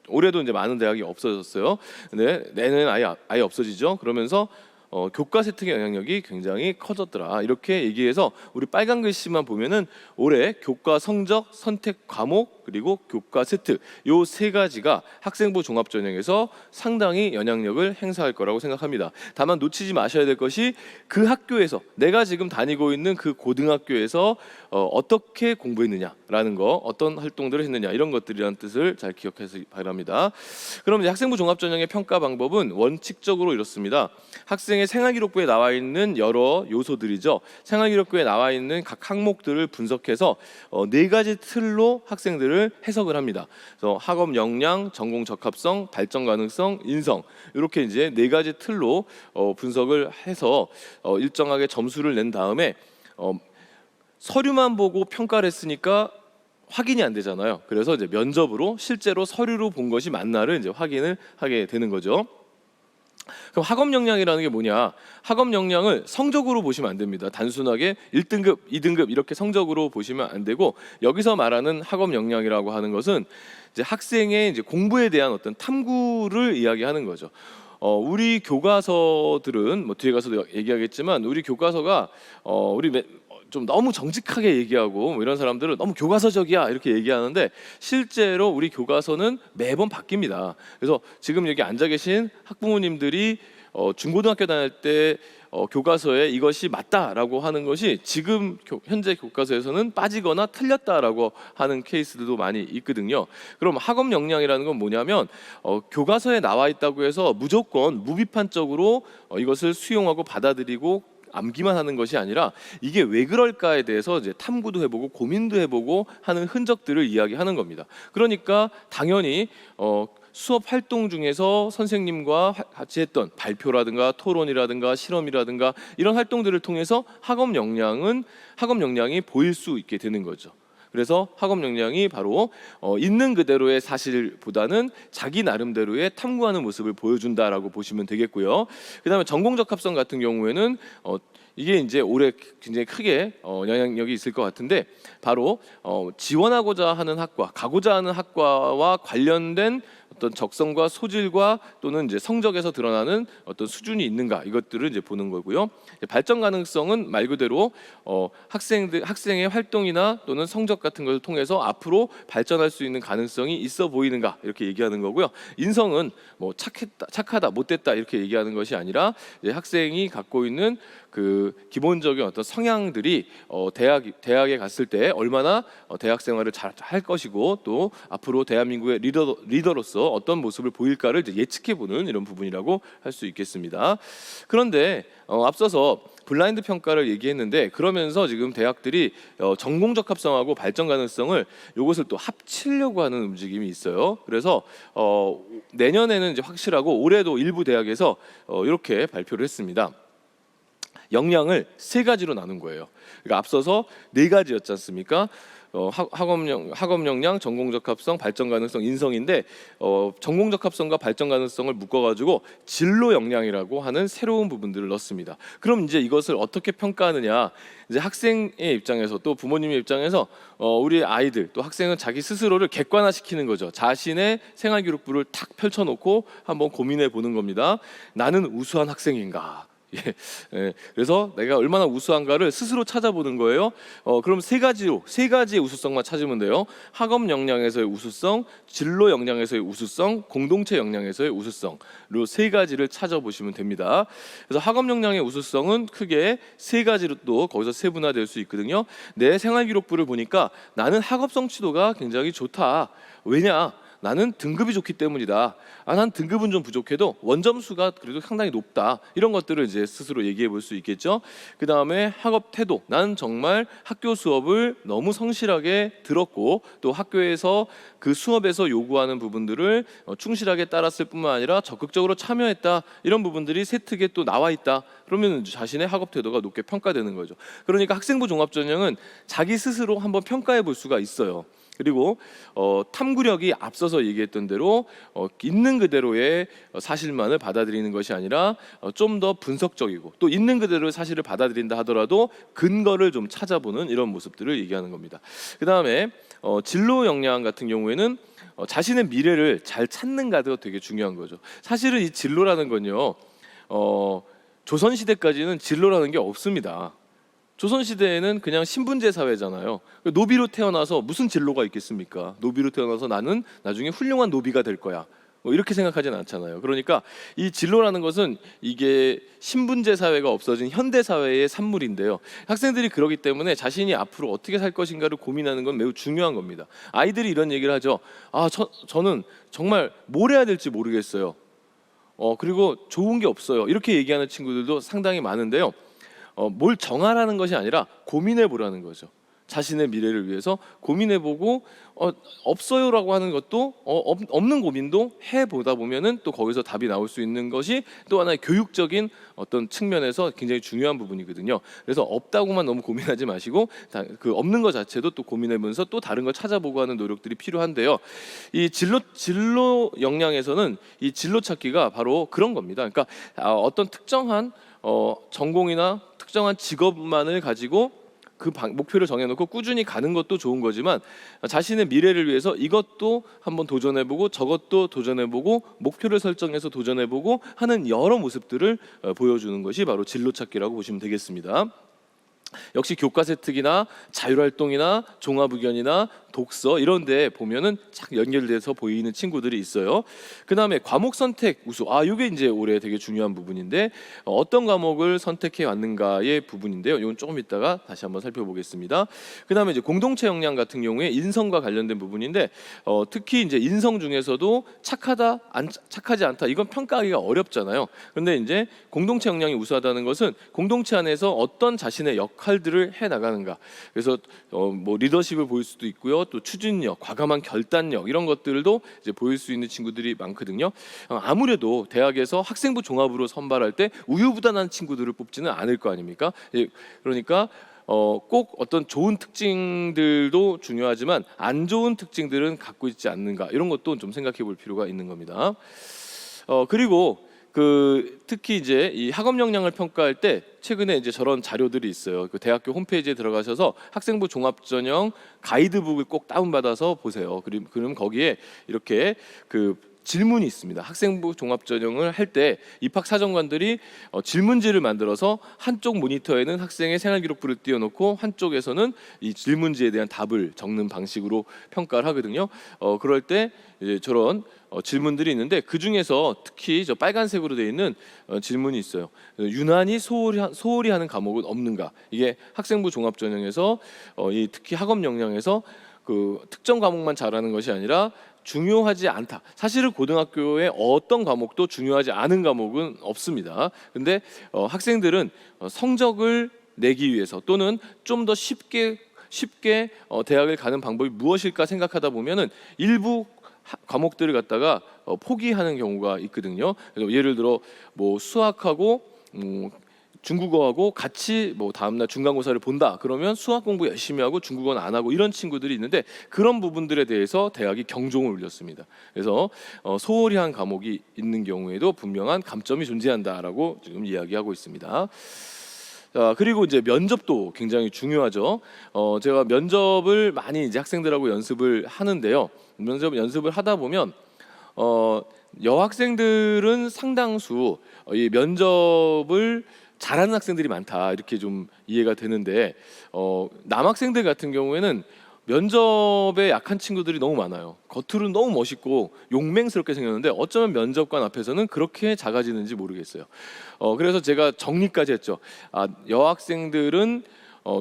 올해도 이제 많은 대학이 없어졌어요. 근데 내년엔 아예 없어지죠. 그러면서 교과 세특의 영향력이 굉장히 커졌더라. 이렇게 얘기해서 우리 빨간 글씨만 보면은 올해 교과 성적, 선택 과목 그리고 교과 세특 요 세 가지가 학생부 종합전형에서 상당히 영향력을 행사할 거라고 생각합니다. 다만 놓치지 마셔야 될 것이 그 학교에서 내가 지금 다니고 있는 그 고등학교에서 어떻게 공부했느냐라는 거, 어떤 활동들을 했느냐 이런 것들이라는 뜻을 잘 기억하시기 바랍니다. 그럼 이제 학생부 종합전형의 평가 방법은 원칙적으로 이렇습니다. 학생의 생활기록부에 나와 있는 여러 요소들이죠. 생활기록부에 나와 있는 각 항목들을 분석해서 네 가지 틀로 학생들을 해석을 합니다. 그래서 학업 역량, 전공 적합성, 발전 가능성, 인성 이렇게 이제 네 가지 틀로 분석을 해서 일정하게 점수를 낸 다음에 서류만 보고 평가를 했으니까 확인이 안 되잖아요. 그래서 이제 면접으로 실제로 서류로 본 것이 맞나를 이제 확인을 하게 되는 거죠. 그럼 학업 역량이라는 게 뭐냐? 학업 역량을 성적으로 보시면 안 됩니다. 단순하게 1등급, 2등급 이렇게 성적으로 보시면 안 되고, 여기서 말하는 학업 역량이라고 하는 것은 이제 학생의 이제 공부에 대한 어떤 탐구를 이야기하는 거죠. 우리 교과서들은 뭐 뒤에 가서도 얘기하겠지만 우리 교과서가 좀 너무 정직하게 얘기하고 뭐 이런 사람들은 너무 교과서적이야 이렇게 얘기하는데, 실제로 우리 교과서는 매번 바뀝니다. 그래서 지금 여기 앉아 계신 학부모님들이 중고등학교 다닐 때 교과서에 이것이 맞다라고 하는 것이 지금 현재 교과서에서는 빠지거나 틀렸다라고 하는 케이스들도 많이 있거든요. 그럼 학업 역량이라는 건 뭐냐면 교과서에 나와 있다고 해서 무조건 무비판적으로 이것을 수용하고 받아들이고 암기만 하는 것이 아니라 이게 왜 그럴까에 대해서 이제 탐구도 해보고 고민도 해보고 하는 흔적들을 이야기하는 겁니다. 그러니까 당연히 수업 활동 중에서 선생님과 같이 했던 발표라든가 토론이라든가 실험이라든가 이런 활동들을 통해서 학업 역량이 보일 수 있게 되는 거죠. 그래서 학업 역량이 바로 있는 그대로의 사실보다는 자기 나름대로의 탐구하는 모습을 보여준다라고 보시면 되겠고요. 그다음에 전공 적합성 같은 경우에는 이게 이제 올해 굉장히 크게 영향력이 있을 것 같은데, 바로 지원하고자 하는 학과, 가고자 하는 학과와 관련된 어떤 적성과 소질과 또는 이제 성적에서 드러나는 어떤 수준이 있는가, 이것들을 이제 보는 거고요. 발전 가능성은 말 그대로 학생의 활동이나 또는 성적 같은 것을 통해서 앞으로 발전할 수 있는 가능성이 있어 보이는가, 이렇게 얘기하는 거고요. 인성은 뭐 착하다, 못됐다 이렇게 얘기하는 것이 아니라 이제 학생이 갖고 있는 그 기본적인 어떤 성향들이 대학에 갔을 때 얼마나 대학 생활을 잘 할 것이고, 또 앞으로 대한민국의 리더로서 어떤 모습을 보일까를 이제 예측해보는 이런 부분이라고 할 수 있겠습니다. 그런데 앞서서 블라인드 평가를 얘기했는데, 그러면서 지금 대학들이 전공 적합성하고 발전 가능성을 요것을 또 합치려고 하는 움직임이 있어요. 그래서 내년에는 이제 확실하고 올해도 일부 대학에서 이렇게 발표를 했습니다. 역량을 세 가지로 나눈 거예요. 그러니까 앞서서 네 가지였지 않습니까? 학업 역량, 전공 적합성, 발전 가능성, 인성인데 전공 적합성과 발전 가능성을 묶어가지고 진로 역량이라고 하는 새로운 부분들을 넣습니다. 그럼 이제 이것을 어떻게 평가하느냐? 이제 학생의 입장에서 또 부모님의 입장에서 우리 아이들 또 학생은 자기 스스로를 객관화시키는 거죠. 자신의 생활기록부를 탁 펼쳐놓고 한번 고민해 보는 겁니다. 나는 우수한 학생인가? 그래서 내가 얼마나 우수한가를 스스로 찾아보는 거예요. 그럼 세 가지의 우수성만 찾으면 돼요. 학업 역량에서의 우수성, 진로 역량에서의 우수성, 공동체 역량에서의 우수성, 이 세 가지를 찾아보시면 됩니다. 그래서 학업 역량의 우수성은 크게 세 가지로 또 거기서 세분화될 수 있거든요. 내 생활기록부를 보니까 나는 학업 성취도가 굉장히 좋다. 왜냐? 나는 등급이 좋기 때문이다. 난 등급은 좀 부족해도 원점수가 그래도 상당히 높다. 이런 것들을 이제 스스로 얘기해 볼 수 있겠죠. 그 다음에 학업 태도. 나는 정말 학교 수업을 너무 성실하게 들었고, 또 학교에서 그 수업에서 요구하는 부분들을 충실하게 따랐을 뿐만 아니라 적극적으로 참여했다. 이런 부분들이 세특에 또 나와 있다. 그러면 자신의 학업 태도가 높게 평가되는 거죠. 그러니까 학생부 종합전형은 자기 스스로 한번 평가해 볼 수가 있어요. 그리고 탐구력이 앞서서 얘기했던 대로 있는 그대로의 사실만을 받아들이는 것이 아니라 좀 더 분석적이고, 또 있는 그대로의 사실을 받아들인다 하더라도 근거를 좀 찾아보는 이런 모습들을 얘기하는 겁니다. 그 다음에 진로 역량 같은 경우에는 자신의 미래를 잘 찾는가가 되게 중요한 거죠. 사실은 이 진로라는 건요, 조선시대까지는 진로라는 게 없습니다. 조선시대에는 그냥 신분제 사회잖아요. 노비로 태어나서 무슨 진로가 있겠습니까? 노비로 태어나서 나는 나중에 훌륭한 노비가 될 거야, 이렇게 생각하지는 않잖아요. 그러니까 이 진로라는 것은 이게 신분제 사회가 없어진 현대 사회의 산물인데요, 학생들이 그러기 때문에 자신이 앞으로 어떻게 살 것인가를 고민하는 건 매우 중요한 겁니다. 아이들이 이런 얘기를 하죠. 저는 정말 뭘 해야 될지 모르겠어요. 그리고 좋은 게 없어요. 이렇게 얘기하는 친구들도 상당히 많은데요, 뭘 정하라는 것이 아니라 고민해 보라는 거죠. 자신의 미래를 위해서 고민해보고, 없어요라고 하는 것도, 없는 고민도 해보다 보면은 또 거기서 답이 나올 수 있는 것이 또 하나의 교육적인 어떤 측면에서 굉장히 중요한 부분이거든요. 그래서 없다고만 너무 고민하지 마시고 그 없는 것 자체도 또 고민해보면서 또 다른 걸 찾아보고 하는 노력들이 필요한데요. 이 진로 역량에서는 이 진로 찾기가 바로 그런 겁니다. 그러니까 어떤 특정한 전공이나 특정한 직업만을 가지고 그 목표를 정해놓고 꾸준히 가는 것도 좋은 거지만, 자신의 미래를 위해서 이것도 한번 도전해보고 저것도 도전해보고 목표를 설정해서 도전해보고 하는 여러 모습들을 보여주는 것이 바로 진로 찾기라고 보시면 되겠습니다. 역시 교과서 특기나 자율활동이나 종합의견이나 독서 이런 데 보면은 착 연결돼서 보이는 친구들이 있어요. 그 다음에 과목 선택 우수, 이게 이제 올해 되게 중요한 부분인데, 어떤 과목을 선택해 왔는가의 부분인데요, 이건 조금 이따가 다시 한번 살펴보겠습니다. 그 다음에 이제 공동체 역량 같은 경우에 인성과 관련된 부분인데, 특히 이제 인성 중에서도 착하지 않다, 이건 평가하기가 어렵잖아요. 그런데 이제 공동체 역량이 우수하다는 것은 공동체 안에서 어떤 자신의 역할들을 해 나가는가, 그래서 뭐 리더십을 보일 수도 있고요, 또 추진력, 과감한 결단력 이런 것들도 이제 보일 수 있는 친구들이 많거든요. 아무래도 대학에서 학생부 종합으로 선발할 때 우유부단한 친구들을 뽑지는 않을 거 아닙니까? 그러니까 꼭 어떤 좋은 특징들도 중요하지만 안 좋은 특징들은 갖고 있지 않는가, 이런 것도 좀 생각해 볼 필요가 있는 겁니다. 그리고 특히 이제 이 학업 역량을 평가할 때 최근에 이제 저런 자료들이 있어요. 그 대학교 홈페이지에 들어가셔서 학생부 종합전형 가이드북을 꼭 다운받아서 보세요. 그럼 거기에 이렇게 질문이 있습니다. 학생부 종합전형을 할 때 입학사정관들이 질문지를 만들어서 한쪽 모니터에는 학생의 생활기록부를 띄워놓고 한쪽에서는 이 질문지에 대한 답을 적는 방식으로 평가를 하거든요. 그럴 때 이제 저런 질문들이 있는데, 그 중에서 특히 저 빨간색으로 되어 있는 질문이 있어요. 유난히 소홀히 하는 과목은 없는가? 이게 학생부 종합전형에서 특히 학업 역량에서 특정 과목만 잘하는 것이 아니라 중요하지 않다. 사실은 고등학교의 어떤 과목도 중요하지 않은 과목은 없습니다. 근데 학생들은 성적을 내기 위해서 또는 좀 더 쉽게 대학을 가는 방법이 무엇일까 생각하다 보면은 일부 과목들을 갖다가 포기하는 경우가 있거든요. 그래서 예를 들어 뭐 수학하고 중국어하고 같이 뭐 다음날 중간고사를 본다, 그러면 수학 공부 열심히 하고 중국어는 안 하고, 이런 친구들이 있는데 그런 부분들에 대해서 대학이 경종을 울렸습니다. 그래서 소홀히 한 과목이 있는 경우에도 분명한 감점이 존재한다라고 지금 이야기하고 있습니다. 그리고 이제 면접도 굉장히 중요하죠. 제가 면접을 많이 이제 학생들하고 연습을 하는데요. 면접 연습을 하다 보면 여학생들은 상당수 이 면접을 잘하는 학생들이 많다, 이렇게 좀 이해가 되는데, 남학생들 같은 경우에는 면접에 약한 친구들이 너무 많아요. 겉으로는 너무 멋있고 용맹스럽게 생겼는데 어쩌면 면접관 앞에서는 그렇게 작아지는지 모르겠어요. 그래서 제가 정리까지 했죠. 여학생들은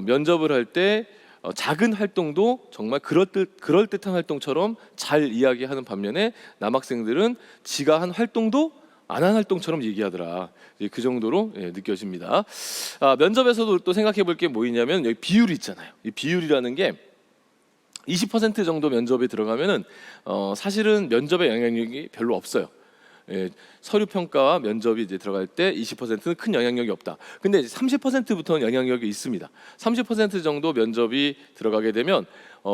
면접을 할 때 작은 활동도 정말 그럴듯한 활동처럼 잘 이야기하는 반면에, 남학생들은 지가 한 활동도 안 한 활동처럼 얘기하더라. 그 정도로 느껴집니다. 면접에서도 또 생각해 볼 게 뭐 있냐면, 여기 비율이 있잖아요. 이 비율이라는 게 20% 정도 면접에 들어가면은 사실은 면접에 영향력이 별로 없어요. 서류 평가와 면접이 이제 들어갈 때 20%는 큰 영향력이 없다. 근데 30%부터는 영향력이 있습니다. 30% 정도 면접이 들어가게 되면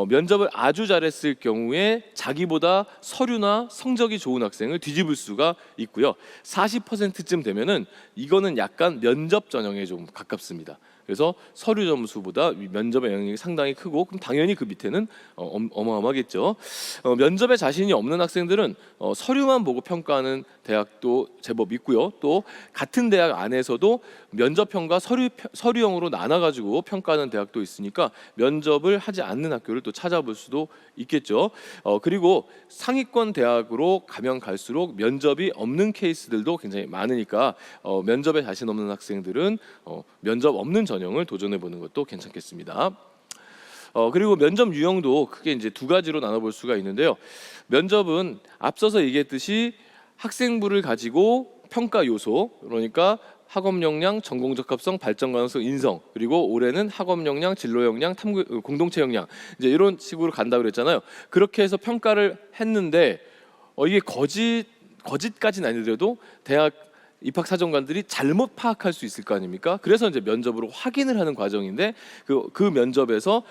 면접을 아주 잘했을 경우에 자기보다 서류나 성적이 좋은 학생을 뒤집을 수가 있고요. 40%쯤 되면은 이거는 약간 면접 전형에 좀 가깝습니다. 그래서 서류 점수보다 면접의 영향이 상당히 크고, 그럼 당연히 그 밑에는 어마어마하겠죠. 면접에 자신이 없는 학생들은 서류만 보고 평가하는 대학도 제법 있고요. 또 같은 대학 안에서도 면접 평가 서류형으로 나눠가지고 평가하는 대학도 있으니까 면접을 하지 않는 학교를 또 찾아볼 수도 있겠죠. 그리고 상위권 대학으로 가면 갈수록 면접이 없는 케이스들도 굉장히 많으니까 면접에 자신 없는 학생들은 면접 없는 전형을 도전해 보는 것도 괜찮겠습니다. 그리고 면접 유형도 크게 이제 두 가지로 나눠볼 수가 있는데요. 면접은 앞서서 얘기했듯이 학생부를 가지고 평가 요소, 그러니까 학업 역량, 전공 적합성, 발전 가능성, 인성, 그리고 올해는 학업 역량, 진로 역량, 공동체 역량, 이제 이런 식으로 간다 그랬잖아요. 그렇게 해서 평가를 했는데 이게 거짓까지는 아니더라도 대학 입학 사정관들이 잘못 파악할 수 있을 거 아닙니까? 그래서 이제 면접으로 확인을 하는 과정인데 그 면접에서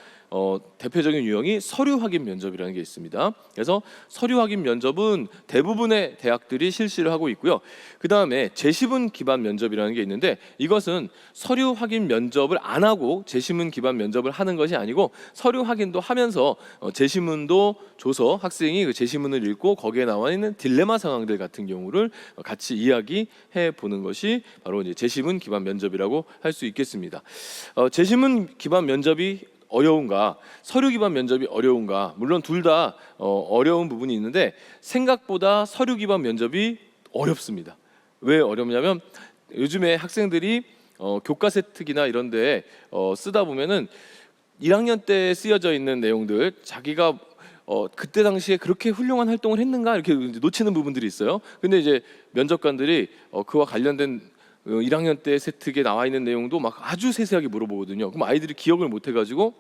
대표적인 유형이 서류 확인 면접이라는 게 있습니다. 그래서 서류 확인 면접은 대부분의 대학들이 실시를 하고 있고요. 그 다음에 제시문 기반 면접이라는 게 있는데 이것은 서류 확인 면접을 안 하고 제시문 기반 면접을 하는 것이 아니고 서류 확인도 하면서 제시문도 줘서 학생이 그 제시문을 읽고 거기에 나와 있는 딜레마 상황들 같은 경우를 같이 이야기해 보는 것이 바로 이제 제시문 기반 면접이라고 할 수 있겠습니다. 제시문 기반 면접이 어려운가, 서류 기반 면접이 어려운가, 물론 둘 다 어려운 부분이 있는데 생각보다 서류 기반 면접이 어렵습니다. 왜 어렵냐면 요즘에 학생들이 교과서 특이나 이런 데 쓰다 보면은 1학년 때 쓰여져 있는 내용들, 자기가 그때 당시에 그렇게 훌륭한 활동을 했는가 이렇게 놓치는 부분들이 있어요. 근데 이제 면접관들이 그와 관련된 1학년 때 세특에 나와 있는 내용도 막 아주 세세하게 물어보거든요. 그럼 아이들이 기억을 못 해가지고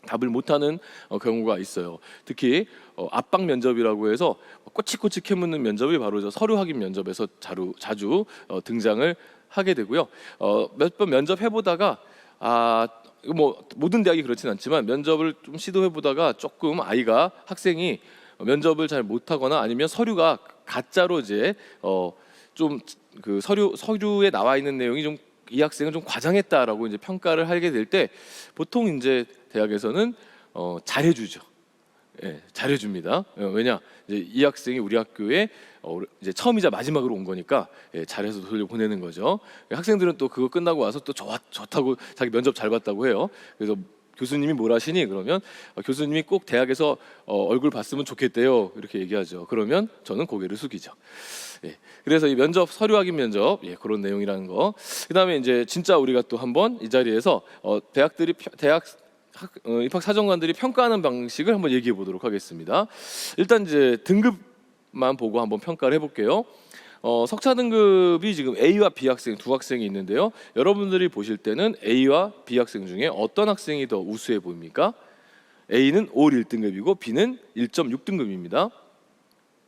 답을 못하는 경우가 있어요. 특히 압박 면접이라고 해서 꼬치꼬치 캐묻는 면접이 바로 저 서류 확인 면접에서 자주 등장을 하게 되고요. 몇 번 면접 해보다가 뭐 모든 대학이 그렇진 않지만 면접을 좀 시도해 보다가 조금 학생이 면접을 잘 못하거나 아니면 서류가 가짜로 이제 좀 그 서류에 나와 있는 내용이 좀 이 학생은 좀 과장했다라고 이제 평가를 하게 될 때 보통 이제 대학에서는 잘해주죠. 예, 잘해줍니다. 왜냐 이제 이 학생이 우리 학교에 이제 처음이자 마지막으로 온 거니까 잘해서 돌려보내는 거죠. 학생들은 또 그거 끝나고 와서 또 좋다고 자기 면접 잘 봤다고 해요. 그래서 교수님이 뭘 하시니? 그러면 교수님이 꼭 대학에서 얼굴 봤으면 좋겠대요. 이렇게 얘기하죠. 그러면 저는 고개를 숙이죠. 예, 그래서 이 면접 서류 확인 면접 그런 내용이라는 거. 그다음에 이제 진짜 우리가 또 한번 이 자리에서 대학 입학 사정관들이 평가하는 방식을 한번 얘기해 보도록 하겠습니다. 일단 이제 등급만 보고 한번 평가를 해볼게요. 석차 등급이 지금 A와 B 학생 두 학생이 있는데요. 여러분들이 보실 때는 A와 B 학생 중에 어떤 학생이 더 우수해 보입니까? A는 올 1등급이고 B는 1.6등급입니다.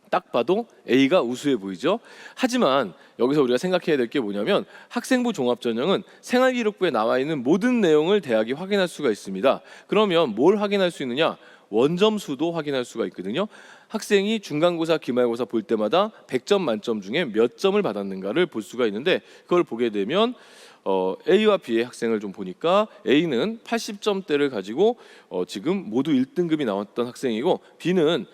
딱 봐도 A가 우수해 보이죠. 하지만 여기서 우리가 생각해야 될 게 뭐냐면 학생부 종합전형은 생활기록부에 나와 있는 모든 내용을 대학이 확인할 수가 있습니다. 그러면 뭘 확인할 수 있느냐? 원점수도 확인할 수가 있거든요. 학생이 중간고사, 기말고사 볼 때마다 100점 만점 중에 몇 점을 받았는가를 볼 수가 있는데 그걸 보게 되면 A와 B의 학생을 좀 보니까 A는 80점대를 가지고 지금 모두 1등급이 나왔던 학생이고 B는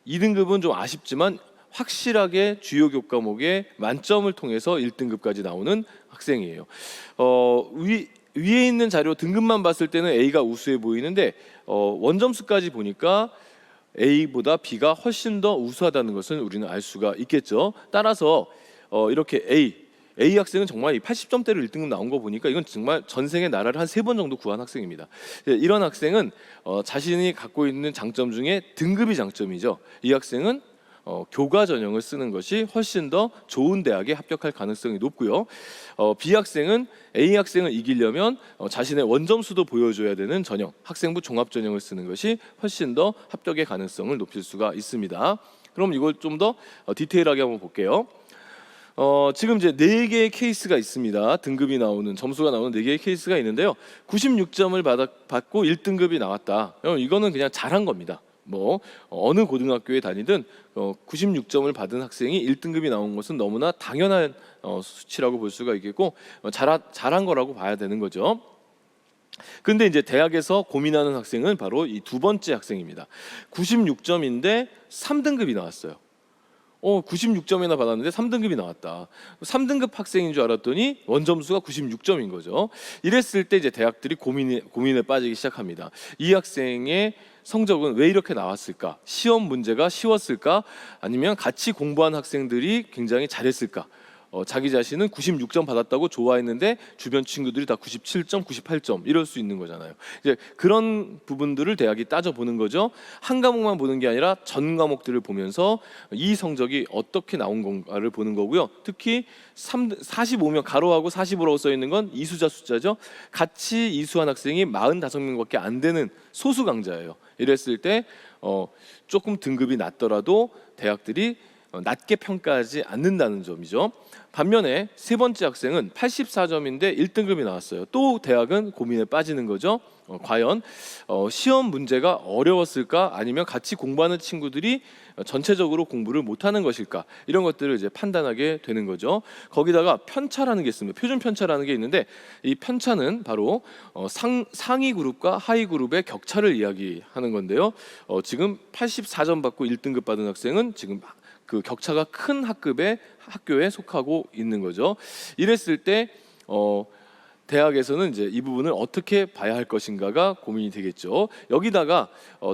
2등급은 좀 아쉽지만 확실하게 주요 교과목에 만점을 통해서 1등급까지 나오는 학생이에요. 위에 있는 자료 등급만 봤을 때는 A가 우수해 보이는데 원점수까지 보니까 A보다 B가 훨씬 더 우수하다는 것을 우리는 알 수가 있겠죠. 따라서 이렇게 A 학생은 정말 이 80점대로 1등급 나온 거 보니까 이건 정말 전생에 나라를 한 3번 정도 구한 학생입니다. 이런 학생은 자신이 갖고 있는 장점 중에 등급이 장점이죠. 이 학생은 교과 전형을 쓰는 것이 훨씬 더 좋은 대학에 합격할 가능성이 높고요. B 학생은 A 학생을 이기려면 자신의 원점수도 보여줘야 되는 전형, 학생부 종합 전형을 쓰는 것이 훨씬 더 합격의 가능성을 높일 수가 있습니다. 그럼 이걸 좀 더 디테일하게 한번 볼게요. 지금 이제 4개의 케이스가 있습니다. 등급이 나오는 점수가 나오는 4개의 케이스가 있는데요. 96점을 받고 1등급이 나왔다. 이거는 그냥 잘한 겁니다. 뭐 어느 고등학교에 다니든 96점을 받은 학생이 1등급이 나온 것은 너무나 당연한 수치라고 볼 수가 있겠고 잘한 거라고 봐야 되는 거죠. 근데 이제 대학에서 고민하는 학생은 바로 이 두 번째 학생입니다. 96점인데 3등급이 나왔어요. 96점이나 받았는데 3등급이 나왔다. 3등급 학생인 줄 알았더니 원점수가 96점인 거죠. 이랬을 때 이제 대학들이 고민에 빠지기 시작합니다. 이 학생의 성적은 왜 이렇게 나왔을까? 시험 문제가 쉬웠을까? 아니면 같이 공부한 학생들이 굉장히 잘했을까? 자기 자신은 96점 받았다고 좋아했는데 주변 친구들이 다 97점, 98점 이럴 수 있는 거잖아요. 이제 그런 부분들을 대학이 따져보는 거죠. 한 과목만 보는 게 아니라 전 과목들을 보면서 이 성적이 어떻게 나온 건가를 보는 거고요. 특히 45명 가로하고 45라고 써 있는 건 이수자 숫자죠. 같이 이수한 학생이 45명밖에 안 되는 소수 강자예요. 이랬을 때 조금 등급이 낮더라도 대학들이 낮게 평가하지 않는다는 점이죠. 반면에 세 번째 학생은 84점인데 1등급이 나왔어요. 또 대학은 고민에 빠지는 거죠. 과연 시험 문제가 어려웠을까? 아니면 같이 공부하는 친구들이 전체적으로 공부를 못하는 것일까? 이런 것들을 이제 판단하게 되는 거죠. 거기다가 편차라는 게 있습니다. 표준 편차라는 게 있는데 이 편차는 바로 상위 그룹과 하위 그룹의 격차를 이야기하는 건데요. 지금 84점 받고 1등급 받은 학생은 지금 그 격차가 큰 학교에 속하고 있는 거죠. 이랬을 때 대학에서는 이제 이 부분을 어떻게 봐야 할 것인가가 고민이 되겠죠. 여기다가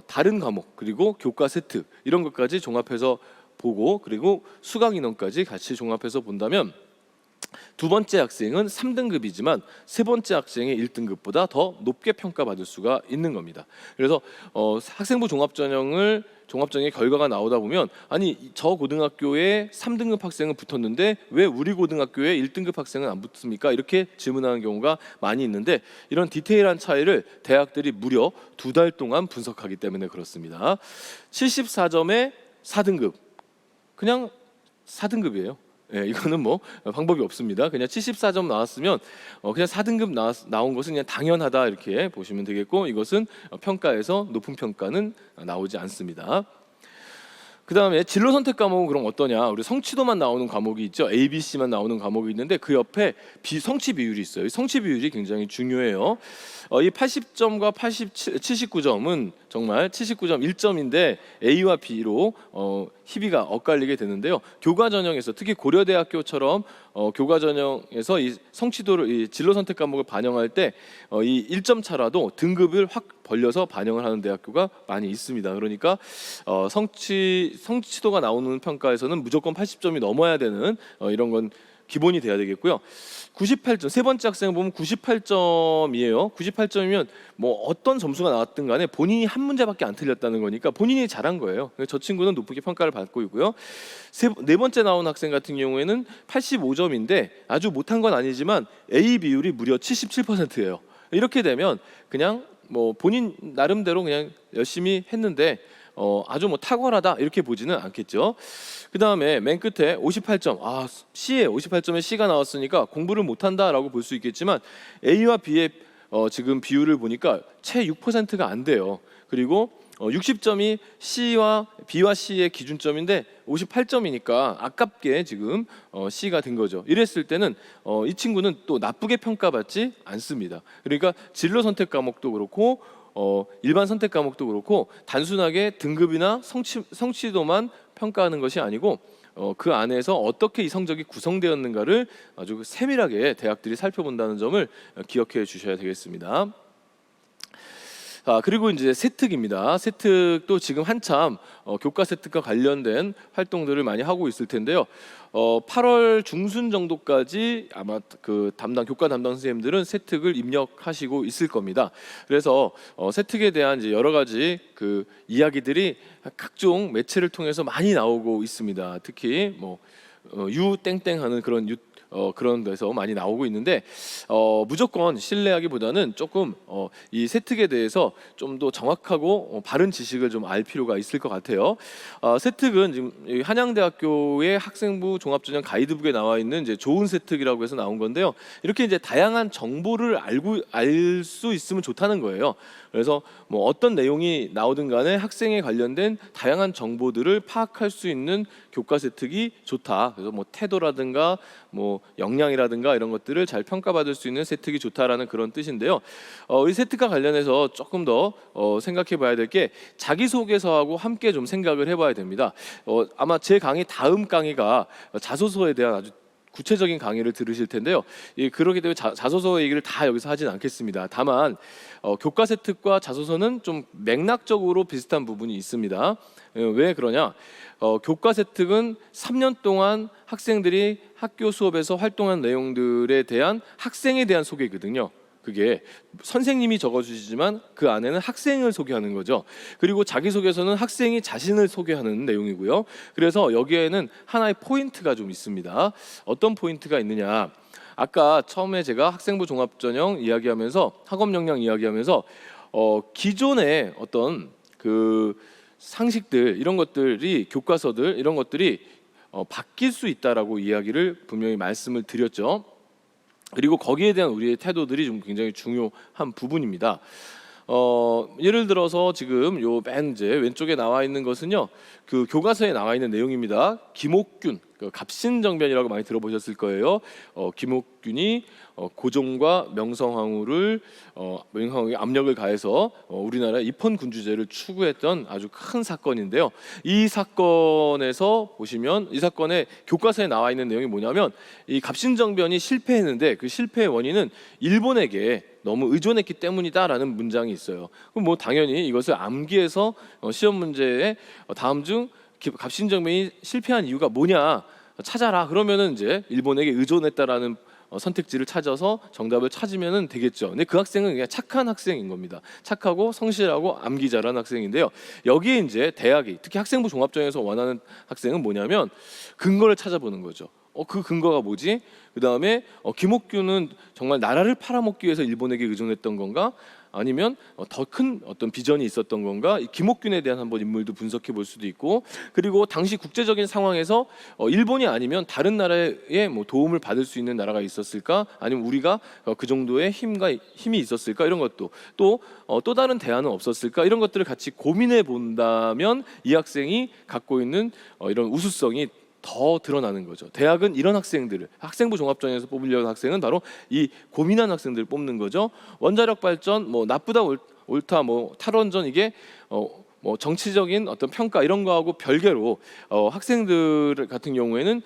다른 과목 그리고 교과 세트 이런 것까지 종합해서 보고 그리고 수강 인원까지 같이 종합해서 본다면 두 번째 학생은 3등급이지만 세 번째 학생의 1등급보다 더 높게 평가받을 수가 있는 겁니다. 그래서 학생부 종합전형의 결과가 나오다 보면 아니 저 고등학교에 3등급 학생은 붙었는데 왜 우리 고등학교에 1등급 학생은 안 붙습니까? 이렇게 질문하는 경우가 많이 있는데 이런 디테일한 차이를 대학들이 무려 2달 동안 분석하기 때문에 그렇습니다. 74점에 4등급 그냥 4등급이에요. 예, 이거는 뭐 방법이 없습니다. 그냥 74점 나왔으면 그냥 4등급 나온 것은 그냥 당연하다 이렇게 보시면 되겠고 이것은 평가에서 높은 평가는 나오지 않습니다. 그 다음에 진로 선택 과목은 그럼 어떠냐? 우리 성취도만 나오는 과목이 있죠. A, B, C만 나오는 과목이 있는데 그 옆에 성취 비율이 있어요. 이 성취 비율이 굉장히 중요해요. 이 80점과 79점은 정말 79점 1점인데 A와 B로 희비가 엇갈리게 되는데요. 교과 전형에서 특히 고려대학교처럼 교과 전형에서 이 성취도를 이 진로 선택 과목을 반영할 때 이 1점 차라도 등급을 확 벌려서 반영을 하는 대학교가 많이 있습니다. 그러니까 성취도가 나오는 평가에서는 무조건 80점이 넘어야 되는 이런 건 기본이 돼야 되겠고요. 98점 세 번째 학생을 보면 98점이에요. 98점이면 뭐 어떤 점수가 나왔든 간에 본인이 한 문제밖에 안 틀렸다는 거니까 본인이 잘한 거예요. 저 친구는 높게 평가를 받고 있고요. 네 번째 나온 학생 같은 경우에는 85점인데 아주 못한 건 아니지만 A 비율이 무려 77%예요. 이렇게 되면 그냥 뭐 본인 나름대로 그냥 열심히 했는데 아주 뭐 탁월하다 이렇게 보지는 않겠죠. 그 다음에 맨 끝에 58점 C에 58점에 C가 나왔으니까 공부를 못한다라고 볼 수 있겠지만 A와 B의 지금 비율을 보니까 채 6%가 안 돼요. 그리고 60점이 B와 C의 기준점인데 58점이니까 아깝게 지금 C가 된 거죠. 이랬을 때는 이 친구는 또 나쁘게 평가받지 않습니다. 그러니까 진로 선택 과목도 그렇고 일반 선택 과목도 그렇고 단순하게 등급이나 성취도만 평가하는 것이 아니고 그 안에서 어떻게 이 성적이 구성되었는가를 아주 세밀하게 대학들이 살펴본다는 점을 기억해 주셔야 되겠습니다. 그리고 이제 세특입니다. 세특도 지금 한참 교과 세특과 관련된 활동들을 많이 하고 있을 텐데요. 8월 중순 정도까지 아마 그 교과 담당 선생님들은 세특을 입력하시고 있을 겁니다. 그래서 세특에 대한 이제 여러 가지 그 이야기들이 각종 매체를 통해서 많이 나오고 있습니다. 특히 뭐 유땡땡하는 그런 그런 데서 많이 나오고 있는데 무조건 신뢰하기보다는 조금 이 세특에 대해서 좀 더 정확하고 바른 지식을 좀 알 필요가 있을 것 같아요. 세특은 지금 이 한양대학교의 학생부 종합전형 가이드북에 나와 있는 이제 좋은 세특이라고 해서 나온 건데요. 이렇게 이제 다양한 정보를 알 수 있으면 좋다는 거예요. 그래서 뭐 어떤 내용이 나오든 간에 학생에 관련된 다양한 정보들을 파악할 수 있는 교과 세특이 좋다. 그래서 뭐 태도라든가 뭐 역량이라든가 이런 것들을 잘 평가받을 수 있는 세특이 좋다라는 그런 뜻인데요. 이 세특과 관련해서 조금 더 생각해봐야 될 게 자기소개서하고 함께 좀 생각을 해봐야 됩니다. 아마 제 강의 다음 강의가 자소서에 대한 아주 구체적인 강의를 들으실 텐데요. 그렇기 때문에 자소서 얘기를 다 여기서 하진 않겠습니다. 다만 교과 세특과 자소서는 좀 맥락적으로 비슷한 부분이 있습니다. 왜 그러냐? 교과 세특은 3년 동안 학생들이 학교 수업에서 활동한 내용들에 대한 학생에 대한 소개거든요. 그게 선생님이 적어주시지만 그 안에는 학생을 소개하는 거죠. 그리고 자기소개서는 학생이 자신을 소개하는 내용이고요. 그래서 여기에는 하나의 포인트가 좀 있습니다. 어떤 포인트가 있느냐? 아까 처음에 제가 학생부 종합전형 이야기하면서 학업 역량 이야기하면서 기존의 어떤 그 상식들 이런 것들이 교과서들 이런 것들이 바뀔 수 있다라고 이야기를 분명히 말씀을 드렸죠. 그리고 거기에 대한 우리의 태도들이 좀 굉장히 중요한 부분입니다. 예를 들어서 지금 요 맨 이제 왼쪽에 나와 있는 것은요, 그 교과서에 나와 있는 내용입니다. 김옥균, 갑신정변이라고 많이 들어보셨을 거예요. 김옥균이 고종과 명성황후를 명성황후에 압력을 가해서 우리나라의 입헌군주제를 추구했던 아주 큰 사건인데요. 이 사건에서 보시면 이 사건의 교과서에 나와 있는 내용이 뭐냐면 이 갑신정변이 실패했는데 그 실패의 원인은 일본에게 너무 의존했기 때문이다라는 문장이 있어요. 그럼 뭐 당연히 이것을 암기해서 시험 문제에 다음 중 갑신정변이 실패한 이유가 뭐냐 찾아라. 그러면은 이제 일본에게 의존했다라는 선택지를 찾아서 정답을 찾으면 되겠죠. 근데 그 학생은 그냥 착한 학생인 겁니다. 착하고 성실하고 암기 잘하는 학생인데요. 여기에 이제 대학이 특히 학생부 종합전형에서 원하는 학생은 뭐냐면 근거를 찾아보는 거죠. 그 근거가 뭐지? 그 다음에 김옥균은 정말 나라를 팔아먹기 위해서 일본에게 의존했던 건가? 아니면 더 큰 어떤 비전이 있었던 건가? 이 김옥균에 대한 한번 인물도 분석해 볼 수도 있고, 그리고 당시 국제적인 상황에서 일본이 아니면 다른 나라의 뭐 도움을 받을 수 있는 나라가 있었을까? 아니면 우리가 그 정도의 힘이 있었을까? 이런 것도 또 다른 대안은 없었을까? 이런 것들을 같이 고민해 본다면 이 학생이 갖고 있는 이런 우수성이 더 드러나는 거죠. 대학은 이런 학생들을 학생부 종합전형에서 뽑으려는 학생은 바로 이 고민한 학생들을 뽑는 거죠. 원자력 발전 뭐 나쁘다 옳다 뭐 탈원전 이게 뭐 정치적인 어떤 평가 이런 거하고 별개로 학생들 같은 경우에는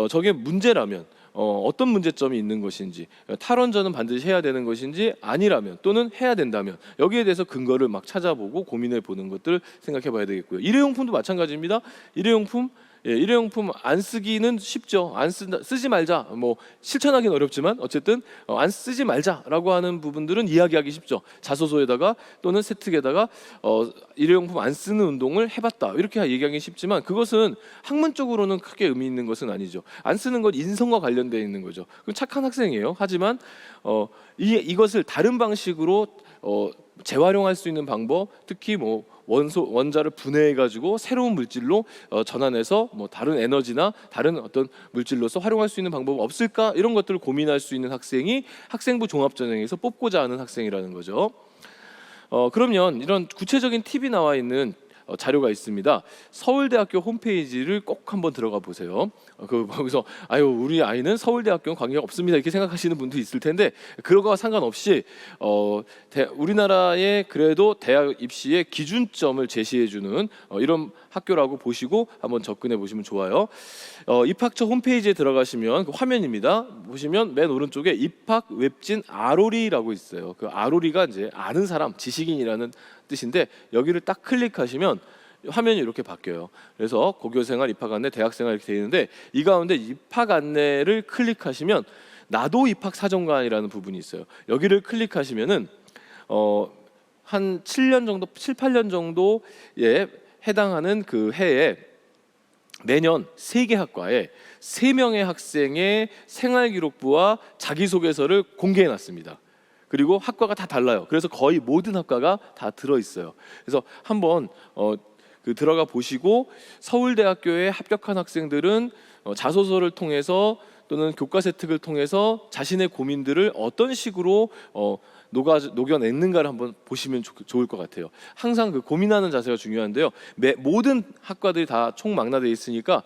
저게 문제라면 어떤 문제점이 있는 것인지, 탈원전은 반드시 해야 되는 것인지 아니라면 또는 해야 된다면 여기에 대해서 근거를 막 찾아보고 고민해 보는 것들 생각해 봐야 되겠고요. 일회용품도 마찬가지입니다. 일회용품 안 쓰기는 쉽죠. 쓰지 말자. 뭐 실천하기는 어렵지만 어쨌든 안 쓰지 말자라고 하는 부분들은 이야기하기 쉽죠. 자소서에다가 또는 세특에다가 일회용품 안 쓰는 운동을 해봤다 이렇게 얘기하기 쉽지만 그것은 학문적으로는 크게 의미 있는 것은 아니죠. 안 쓰는 건 인성과 관련되어 있는 거죠. 그럼 착한 학생이에요. 하지만 이것을 다른 방식으로 재활용할 수 있는 방법, 특히 뭐 원자를 분해해 가지고 새로운 물질로 전환해서 뭐 다른 에너지나 다른 어떤 물질로서 활용할 수 있는 방법 없을까? 이런 것들을 고민할 수 있는 학생이 학생부 종합전형에서 뽑고자 하는 학생이라는 거죠. 그러면 이런 구체적인 팁이 나와 있는 자료가 있습니다. 서울대학교 홈페이지를 꼭 한번 들어가 보세요. 거기서 우리 아이는 서울대학교는 관계가 없습니다 이렇게 생각하시는 분도 있을 텐데 그런 거와 상관없이 우리나라의 그래도 대학 입시의 기준점을 제시해주는 이런 학교라고 보시고 한번 접근해 보시면 좋아요. 입학처 홈페이지에 들어가시면 그 화면입니다. 보시면 맨 오른쪽에 입학 웹진 아로리라고 있어요. 그 아로리가 이제 아는 사람, 지식인이라는 뜻인데 여기를 딱 클릭하시면 화면이 이렇게 바뀌어요. 그래서 고교생활, 입학 안내, 대학생활 이렇게 되어 있는데 이 가운데 입학 안내를 클릭하시면 나도 입학 사정관이라는 부분이 있어요. 여기를 클릭하시면은 한 7년 정도, 7, 8년 정도에 해당하는 그 해에 매년 3개 학과에 3명의 학생의 생활기록부와 자기소개서를 공개해 놨습니다. 그리고 학과가 다 달라요. 그래서 거의 모든 학과가 다 들어 있어요. 그래서 한번 들어가 보시고 서울대학교에 합격한 학생들은 자소서를 통해서 또는 교과서 혜택을 통해서 자신의 고민들을 어떤 식으로 녹여냈는가를 한번 보시면 좋을 것 같아요. 항상 그 고민하는 자세가 중요한데요. 모든 학과들이 다 총망라되어 있으니까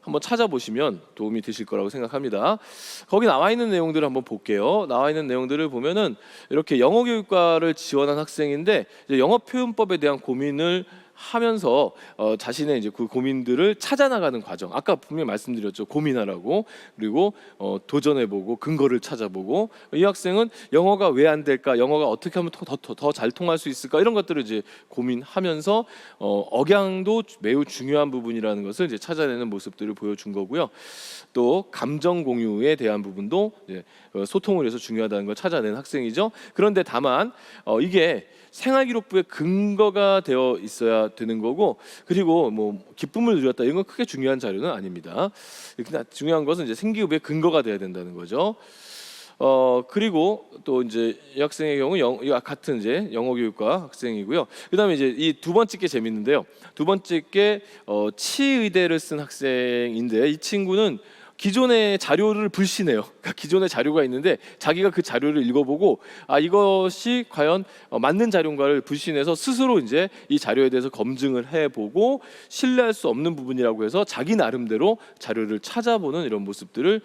한번 찾아보시면 도움이 되실 거라고 생각합니다. 거기 나와 있는 내용들을 한번 볼게요. 나와 있는 내용들을 보면은 이렇게 영어교육과를 지원한 학생인데 이제 영어 표현법에 대한 고민을 하면서 자신의 이제 그 고민들을 찾아나가는 과정. 아까 분명히 말씀드렸죠. 고민하라고. 그리고 도전해보고 근거를 찾아보고 이 학생은 영어가 왜 안 될까? 영어가 어떻게 하면 더 잘 통할 수 있을까? 이런 것들을 이제 고민하면서 억양도 매우 중요한 부분이라는 것을 이제 찾아내는 모습들을 보여준 거고요. 또 감정 공유에 대한 부분도 이제 소통을 해서 중요하다는 걸 찾아낸 학생이죠. 그런데 다만 이게 생활기록부의 근거가 되어 있어야 되는 거고, 그리고 뭐 기쁨을 누렸다 이런 건 크게 중요한 자료는 아닙니다. 중요한 것은 이제 생기부의 근거가 돼야 된다는 거죠. 그리고 또 이제 이 학생의 경우 같은 이제 영어교육과 학생이고요. 그다음에 이제 이 두 번째 게 재밌는데요. 두 번째 게 치의대를 쓴 학생인데 이 친구는 기존의 자료를 불신해요. 그러니까 기존의 자료가 있는데 자기가 그 자료를 읽어보고 이것이 과연 맞는 자료인가를 불신해서 스스로 이제 이 자료에 대해서 검증을 해보고 신뢰할 수 없는 부분이라고 해서 자기 나름대로 자료를 찾아보는 이런 모습들을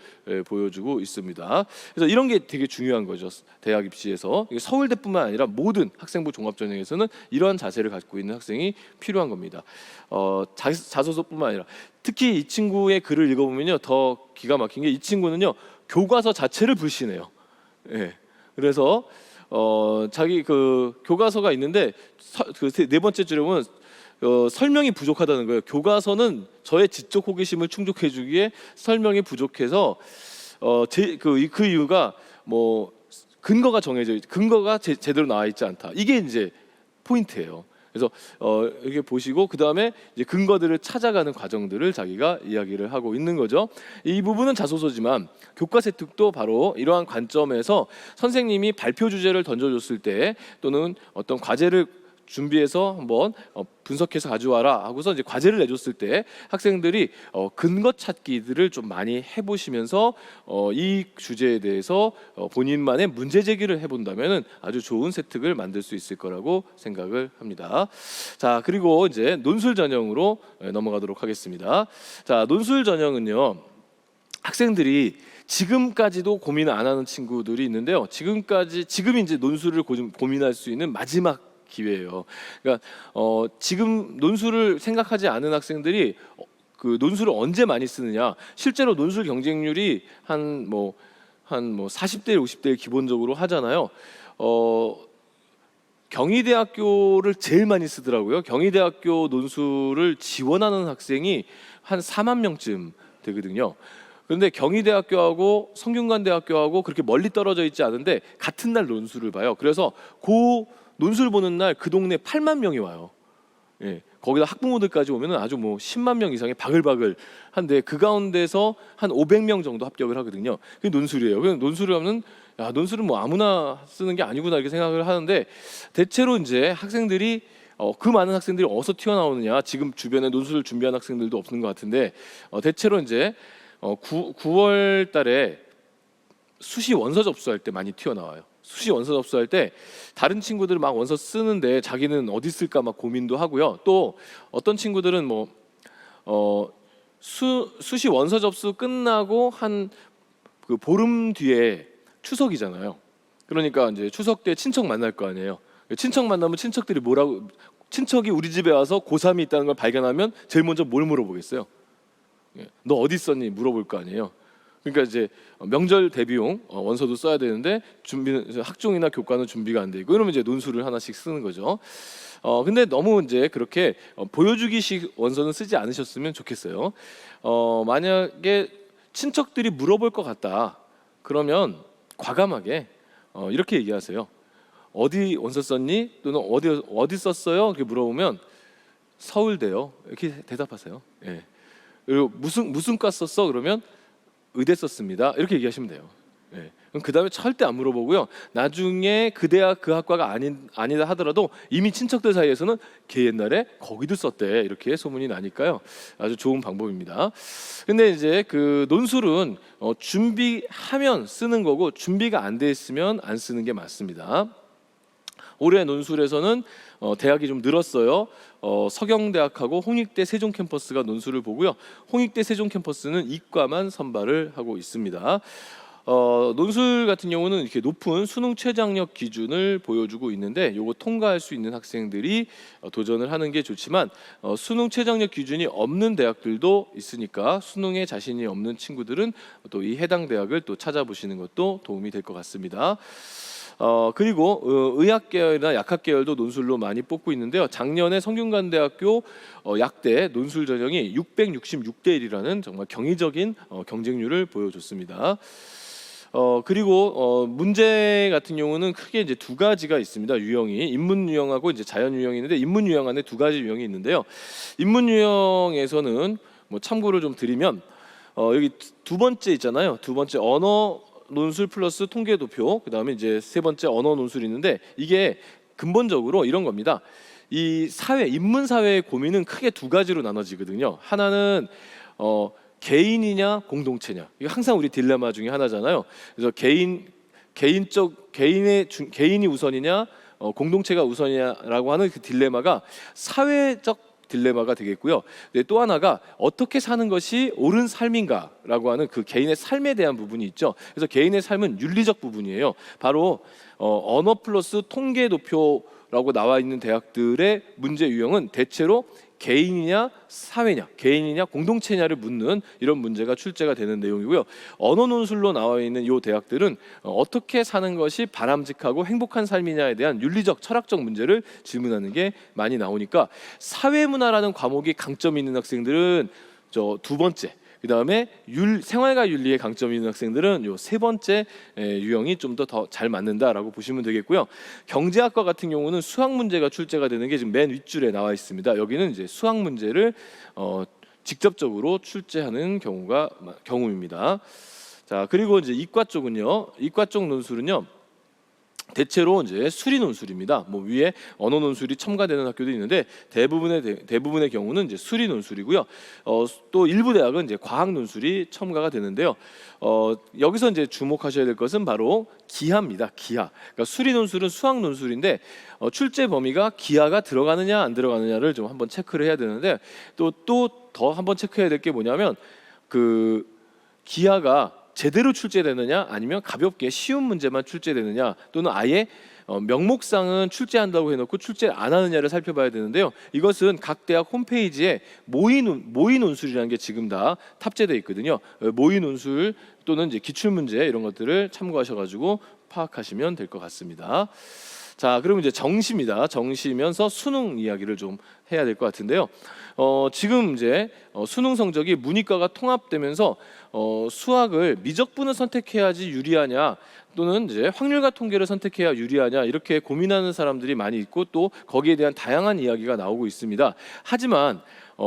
보여주고 있습니다. 그래서 이런 게 되게 중요한 거죠. 대학 입시에서 서울대뿐만 아니라 모든 학생부 종합전형에서는 이러한 자세를 갖고 있는 학생이 필요한 겁니다. 자소서뿐만 아니라 특히 이 친구의 글을 읽어보면요 더 기가 막힌 게 이 친구는요 교과서 자체를 불신해요. 예. 그래서 자기 그 교과서가 있는데 그 네 번째 줄에 보면 설명이 부족하다는 거예요. 교과서는 저의 지적 호기심을 충족해주기에 설명이 부족해서 그 이유가 뭐 근거가 근거가 제대로 나와 있지 않다. 이게 이제 포인트예요. 그래서 이렇게 보시고 그 다음에 이제 근거들을 찾아가는 과정들을 자기가 이야기를 하고 있는 거죠. 이 부분은 자소서지만 교과서 혜택도 바로 이러한 관점에서 선생님이 발표 주제를 던져줬을 때 또는 어떤 과제를 준비해서 한번 분석해서 가져와라 하고서 이제 과제를 내줬을 때 학생들이 근거 찾기들을 좀 많이 해보시면서 이 주제에 대해서 본인만의 문제 제기를 해본다면은 아주 좋은 세특을 만들 수 있을 거라고 생각을 합니다. 자, 그리고 이제 논술 전형으로 넘어가도록 하겠습니다. 자, 논술 전형은요 학생들이 지금까지도 고민 안 하는 친구들이 있는데요. 지금 이제 논술을 고민할 수 있는 마지막 기회예요. 그러니까 지금 논술을 생각하지 않은 학생들이 그 논술을 언제 많이 쓰느냐? 실제로 논술 경쟁률이 한 40대 50대 기본적으로 하잖아요. 경희대학교를 제일 많이 쓰더라고요. 경희대학교 논술을 지원하는 학생이 한 4만 명쯤 되거든요. 그런데 경희대학교하고 성균관대학교하고 그렇게 멀리 떨어져 있지 않은데 같은 날 논술을 봐요. 그래서 논술 보는 날 그 동네 8만 명이 와요. 예, 거기다 학부모들까지 오면은 아주 10만 명 이상의 바글바글 한데 그 가운데서 한 500명 정도 합격을 하거든요. 그게 논술이에요. 그냥 논술을 하면 논술은 뭐 아무나 쓰는 게 아니구나 이렇게 생각을 하는데 대체로 이제 학생들이 그 많은 학생들이 어디서 튀어나오느냐? 지금 주변에 논술을 준비한 학생들도 없는 것 같은데 대체로 이제 9월 달에 수시 원서 접수할 때 많이 튀어나와요. 수시 원서 접수할 때 다른 친구들 막 원서 쓰는데 자기는 어디 쓸까 막 고민도 하고요. 또 어떤 친구들은 수시 원서 접수 끝나고 한 그 보름 뒤에 추석이잖아요. 그러니까 이제 추석 때 친척 만날 거 아니에요. 친척 만나면 친척이 우리 집에 와서 고3이 있다는 걸 발견하면 제일 먼저 뭘 물어보겠어요? 너 어디 있었니? 물어볼 거 아니에요. 그러니까 이제 명절 대비용 원서도 써야 되는데 학종이나 교과는 준비가 안 돼 있고 이러면 이제 논술을 하나씩 쓰는 거죠. 근데 너무 이제 그렇게 보여주기식 원서는 쓰지 않으셨으면 좋겠어요. 만약에 친척들이 물어볼 것 같다 그러면 과감하게 이렇게 얘기하세요. 어디 원서 썼니? 또는 어디 썼어요? 이렇게 물어보면 서울대요. 이렇게 대답하세요. 예. 그리고 무슨 과 썼어? 그러면 의대 썼습니다. 이렇게 얘기하시면 돼요. 네. 그럼 그 다음에 절대 안 물어보고요. 나중에 그 대학 그 학과가 아니다 하더라도 이미 친척들 사이에서는 걔 옛날에 거기도 썼대 이렇게 소문이 나니까요. 아주 좋은 방법입니다. 근데 이제 그 논술은 준비하면 쓰는 거고 준비가 안 돼 있으면 안 쓰는 게 맞습니다. 올해 논술에서는 대학이 좀 늘었어요. 서경대학하고 홍익대 세종 캠퍼스가 논술을 보고요. 홍익대 세종 캠퍼스는 이과만 선발을 하고 있습니다. 논술 같은 경우는 이렇게 높은 수능 최저학력 기준을 보여주고 있는데 요거 통과할 수 있는 학생들이 도전을 하는 게 좋지만 수능 최저학력 기준이 없는 대학들도 있으니까 수능에 자신이 없는 친구들은 또 이 해당 대학을 또 찾아보시는 것도 도움이 될 것 같습니다. 그리고 의학 계열이나 약학 계열도 논술로 많이 뽑고 있는데요. 작년에 성균관대학교 약대 논술 전형이 666대 1이라는 정말 경이적인 경쟁률을 보여줬습니다. 그리고 문제 같은 경우는 크게 이제 두 가지가 있습니다. 유형이 인문 유형하고 이제 자연 유형이 있는데 인문 유형 안에 두 가지 유형이 있는데요. 인문 유형에서는 뭐 참고를 좀 드리면 여기 두 번째 있잖아요. 두 번째 언어 논술 플러스 통계 도표, 그다음에 이제 세 번째 언어 논술이 있는데 이게 근본적으로 이런 겁니다. 이 인문 사회의 고민은 크게 두 가지로 나눠지거든요. 하나는 개인이냐 공동체냐. 이거 항상 우리 딜레마 중에 하나잖아요. 그래서 개인이 우선이냐 공동체가 우선이냐라고 하는 그 딜레마가 사회적 딜레마가 되겠고요. 또 하나가 어떻게 사는 것이 옳은 삶인가라고 하는 그 개인의 삶에 대한 부분이 있죠. 그래서 개인의 삶은 윤리적 부분이에요. 바로 언어 플러스 통계 도표라고 나와 있는 대학들의 문제 유형은 대체로 개인이냐 사회냐, 개인이냐 공동체냐를 묻는 이런 문제가 출제가 되는 내용이고요. 언어 논술로 나와 있는 이 대학들은 어떻게 사는 것이 바람직하고 행복한 삶이냐에 대한 윤리적, 철학적 문제를 질문하는 게 많이 나오니까 사회문화라는 과목이 강점이 있는 학생들은 저 두 번째, 그 다음에 생활과 윤리에 강점이 있는 학생들은 요 세 번째 유형이 좀 더 잘 맞는다라고 보시면 되겠고요. 경제학과 같은 경우는 수학 문제가 출제가 되는 게 지금 맨 윗줄에 나와 있습니다. 여기는 이제 수학 문제를 직접적으로 출제하는 경우입니다. 자, 그리고 이제 이과 쪽은요. 이과 쪽 논술은요. 대체로 이제 수리 논술입니다. 뭐 위에 언어 논술이 첨가되는 학교도 있는데 대부분의 경우는 이제 수리 논술이고요. 또 일부 대학은 이제 과학 논술이 첨가가 되는데요. 여기서 이제 주목하셔야 될 것은 바로 기하입니다. 기하. 그러니까 수리 논술은 수학 논술인데 출제 범위가 기하가 들어가느냐 안 들어가느냐를 좀 한번 체크를 해야 되는데 또 더 한번 체크해야 될 게 뭐냐면 그 기하가 제대로 출제되느냐 아니면 가볍게 쉬운 문제만 출제되느냐 또는 아예 명목상은 출제한다고 해놓고 출제를 안 하느냐를 살펴봐야 되는데요. 이것은 각 대학 홈페이지에 모의 논술이라는 게 지금 다 탑재되어 있거든요. 모의 논술 또는 이제 기출 문제 이런 것들을 참고하셔가지고 파악하시면 될 것 같습니다. 자, 그럼 이제 정시입니다. 정시면서 수능 이야기를 좀 해야 될 것 같은데요. 지금 이제 수능 성적이 문이과가 통합되면서 수학을 미적분을 선택해야지 유리하냐 또는 이제 확률과 통계를 선택해야 유리하냐 이렇게 고민하는 사람들이 많이 있고 또 거기에 대한 다양한 이야기가 나오고 있습니다. 하지만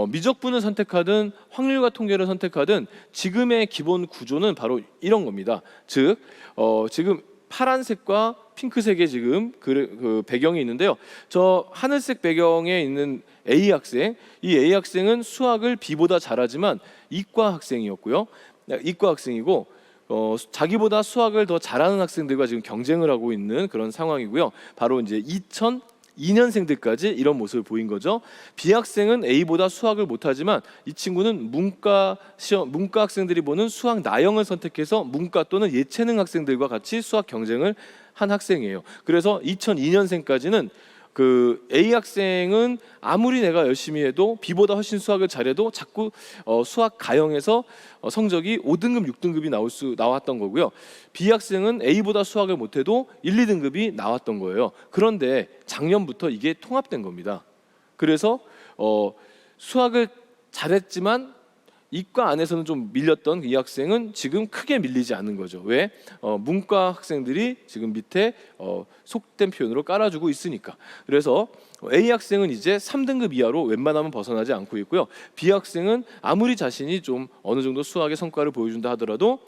미적분을 선택하든 확률과 통계를 선택하든 지금의 기본 구조는 바로 이런 겁니다. 즉 지금 파란색과 핑크색의 지금 그 배경이 있는데요. 저 하늘색 배경에 있는 A 학생, 이 A 학생은 수학을 B보다 잘하지만 이과 학생이었고요. 이과 학생이고 자기보다 수학을 더 잘하는 학생들과 지금 경쟁을 하고 있는 그런 상황이고요. 바로 이제 2002년생들까지 이런 모습을 보인 거죠. B 학생은 A보다 수학을 못하지만 이 친구는 문과 학생들이 보는 수학 나형을 선택해서 문과 또는 예체능 학생들과 같이 수학 경쟁을 한 학생이에요. 그래서 2002년생까지는 그 A 학생은 아무리 내가 열심히 해도 B보다 훨씬 수학을 잘해도 자꾸 수학 가형에서 성적이 5등급, 6등급이 나왔던 거고요. B 학생은 A보다 수학을 못해도 1, 2등급이 나왔던 거예요. 그런데 작년부터 이게 통합된 겁니다. 그래서 수학을 잘했지만 이과 안에서는 좀 밀렸던 이 학생은 지금 크게 밀리지 않는 거죠. 왜? 문과 학생들이 지금 밑에 속된 표현으로 깔아주고 있으니까. 그래서 A 학생은 이제 3등급 이하로 웬만하면 벗어나지 않고 있고요. B 학생은 아무리 자신이 좀 어느 정도 수학의 성과를 보여준다 하더라도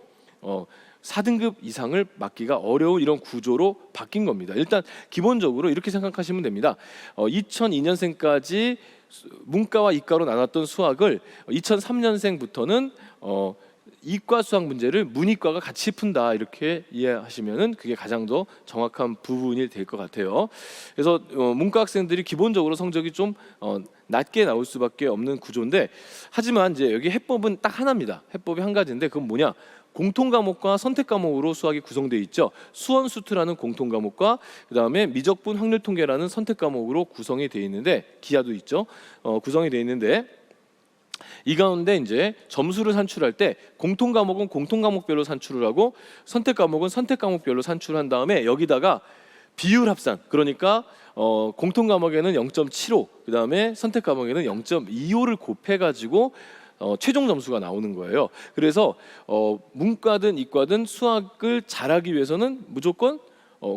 4등급 이상을 맞기가 어려운 이런 구조로 바뀐 겁니다. 일단 기본적으로 이렇게 생각하시면 됩니다. 2002년생까지 문과와 이과로 나눴던 수학을 2003년생부터는 이과 수학 문제를 문이과가 같이 푼다 이렇게 이해하시면은 그게 가장 더 정확한 부분이 될 것 같아요. 그래서 문과 학생들이 기본적으로 성적이 좀 낮게 나올 수밖에 없는 구조인데, 하지만 이제 여기 해법은 딱 하나입니다. 해법이 한 가지인데 그건 뭐냐? 공통 과목과 선택 과목으로 수학이 구성되어 있죠. 수원 수투라는 공통 과목과 그다음에 미적분 확률 통계라는 선택 과목으로 구성이 되어 있는데, 기하도 있죠. 구성이 되어 있는데 이 가운데 이제 점수를 산출할 때 공통 과목은 공통 과목별로 산출을 하고 선택 과목은 선택 과목별로 산출한 다음에 여기다가 비율 합산, 그러니까 공통 과목에는 0.75, 그다음에 선택 과목에는 0.25를 곱해 가지고 최종 점수가 나오는 거예요. 그래서 문과든 이과든 수학을 잘하기 위해서는 무조건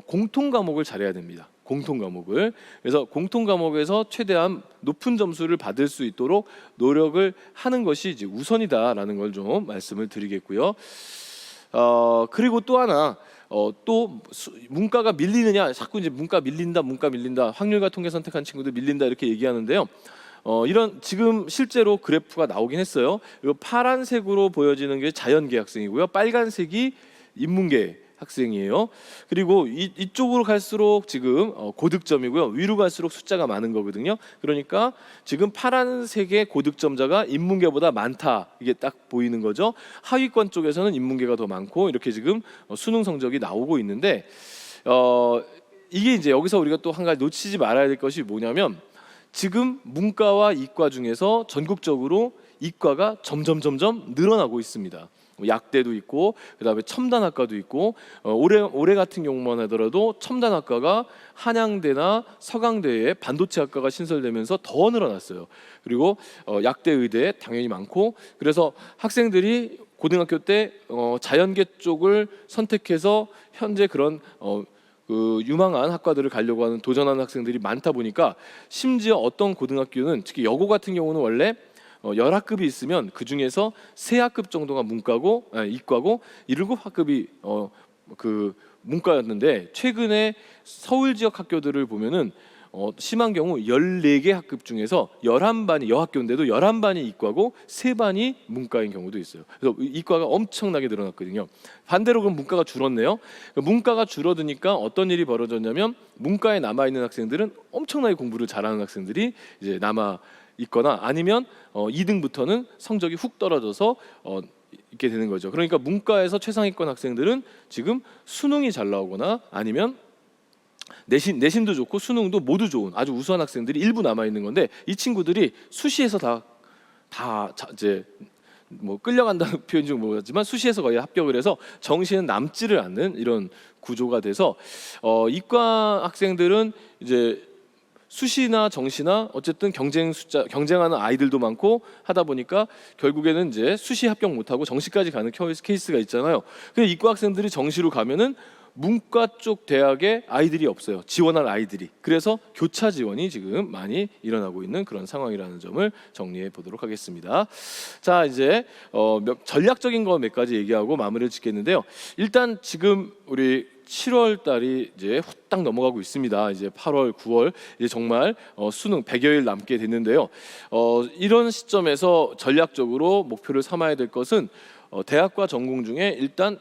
공통 과목을 잘해야 됩니다. 공통 과목을. 그래서 공통 과목에서 최대한 높은 점수를 받을 수 있도록 노력을 하는 것이 이제 우선이다라는 걸 좀 말씀을 드리겠고요. 그리고 또 하나, 또 문과가 밀리느냐, 자꾸 이제 문과 밀린다, 확률과 통계 선택한 친구들 밀린다 이렇게 얘기하는데요. 이런 지금 실제로 그래프가 나오긴 했어요. 그리고 파란색으로 보여지는 게 자연계 학생이고요. 빨간색이 인문계 학생이에요. 그리고 이쪽으로 갈수록 지금 고득점이고요. 위로 갈수록 숫자가 많은 거거든요. 그러니까 지금 파란색의 고득점자가 인문계보다 많다, 이게 딱 보이는 거죠. 하위권 쪽에서는 인문계가 더 많고 이렇게 지금 수능 성적이 나오고 있는데, 이게 이제 여기서 우리가 또 한 가지 놓치지 말아야 될 것이 뭐냐면, 지금 문과와 이과 중에서 전국적으로 이과가 점점 늘어나고 있습니다. 약대도 있고 그다음에 첨단학과도 있고, 올해 같은 경우만 하더라도 첨단학과가 한양대나 서강대에 반도체학과가 신설되면서 더 늘어났어요. 그리고 약대, 의대 당연히 많고, 그래서 학생들이 고등학교 때 자연계 쪽을 선택해서 현재 그런 그 유망한 학과들을 가려고 하는 도전하는 학생들이 많다 보니까, 심지어 어떤 고등학교는 특히 여고 같은 경우는 원래 10학급이 있으면 그 중에서 3학급 정도가 이과고 7학급이 그 문과였는데, 최근에 서울 지역 학교들을 보면은 심한 경우 14개 학급 중에서 11반이 여학교인데도 11반이 이과고 3반이 문과인 경우도 있어요. 그래서 이과가 엄청나게 늘어났거든요. 반대로 그럼 문과가 줄었네요. 문과가 줄어드니까 어떤 일이 벌어졌냐면, 문과에 남아있는 학생들은 엄청나게 공부를 잘하는 학생들이 이제 남아 있거나, 아니면 2등부터는 성적이 훅 떨어져서 있게 되는 거죠. 그러니까 문과에서 최상위권 학생들은 지금 수능이 잘 나오거나 아니면 내신도 좋고 수능도 모두 좋은 아주 우수한 학생들이 일부 남아 있는 건데, 이 친구들이 수시에서 다 이제 뭐 끌려간다는 표현인지 모르겠지만 수시에서 거의 합격을 해서 정시는 남지를 않는 이런 구조가 돼서, 이과 학생들은 이제 수시나 정시나 어쨌든 경쟁하는 아이들도 많고 하다 보니까 결국에는 이제 수시 합격 못하고 정시까지 가는 케이스가 있잖아요. 근데 이과 학생들이 정시로 가면은 문과 쪽 대학에 아이들이 없어요. 지원할 아이들이. 그래서 교차 지원이 지금 많이 일어나고 있는 그런 상황이라는 점을 정리해 보도록 하겠습니다. 자, 이제 전략적인 거 몇 가지 얘기하고 마무리를 짓겠는데요. 일단 지금 우리 7월 달이 이제 후딱 넘어가고 있습니다. 이제 8월, 9월 이제 정말 수능 100여일 남게 됐는데요. 이런 시점에서 전략적으로 목표를 삼아야 될 것은 대학과 전공 중에 일단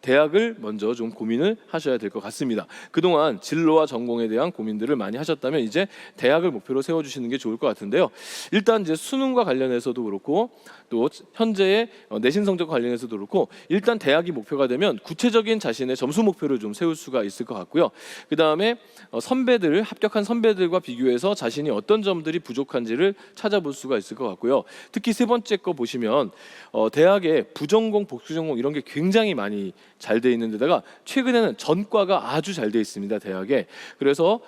대학을 먼저 좀 고민을 하셔야 될 것 같습니다. 그동안 진로와 전공에 대한 고민들을 많이 하셨다면 이제 대학을 목표로 세워주시는 게 좋을 것 같은데요. 일단 이제 수능과 관련해서도 그렇고 또 현재의 내신 성적 관련해서도 그렇고, 일단 대학이 목표가 되면 구체적인 자신의 점수 목표를 좀 세울 수가 있을 것 같고요. 그 다음에 합격한 선배들과 비교해서 자신이 어떤 점들이 부족한지를 찾아볼 수가 있을 것 같고요. 특히 세 번째 거 보시면 대학에 부전공, 복수전공 이런 게 굉장히 많이 잘 돼 있는 데다가 최근에는 전과가 아주 잘 돼 있습니다, 대학에. 그래서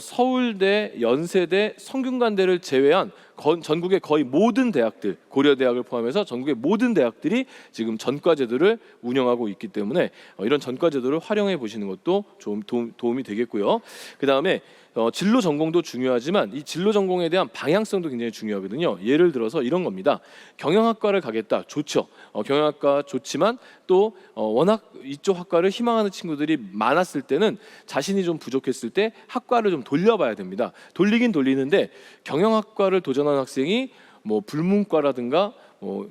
서울대, 연세대, 성균관대를 제외한 전국의 거의 모든 대학들, 고려대학을 포함해서 전국의 모든 대학들이 지금 전과제도를 운영하고 있기 때문에 이런 전과제도를 활용해 보시는 것도 좀 도움이 되겠고요. 그 다음에 진로 전공도 중요하지만 이 진로 전공에 대한 방향성도 굉장히 중요하거든요. 예를 들어서 이런 겁니다. 경영학과를 가겠다, 좋죠. 경영학과 좋지만 또 워낙 이쪽 학과를 희망하는 친구들이 많았을 때는 자신이 좀 부족했을 때 학과를 좀 돌려봐야 됩니다. 돌리긴 돌리는데 경영학과를 도전한 학생이 뭐 불문과라든가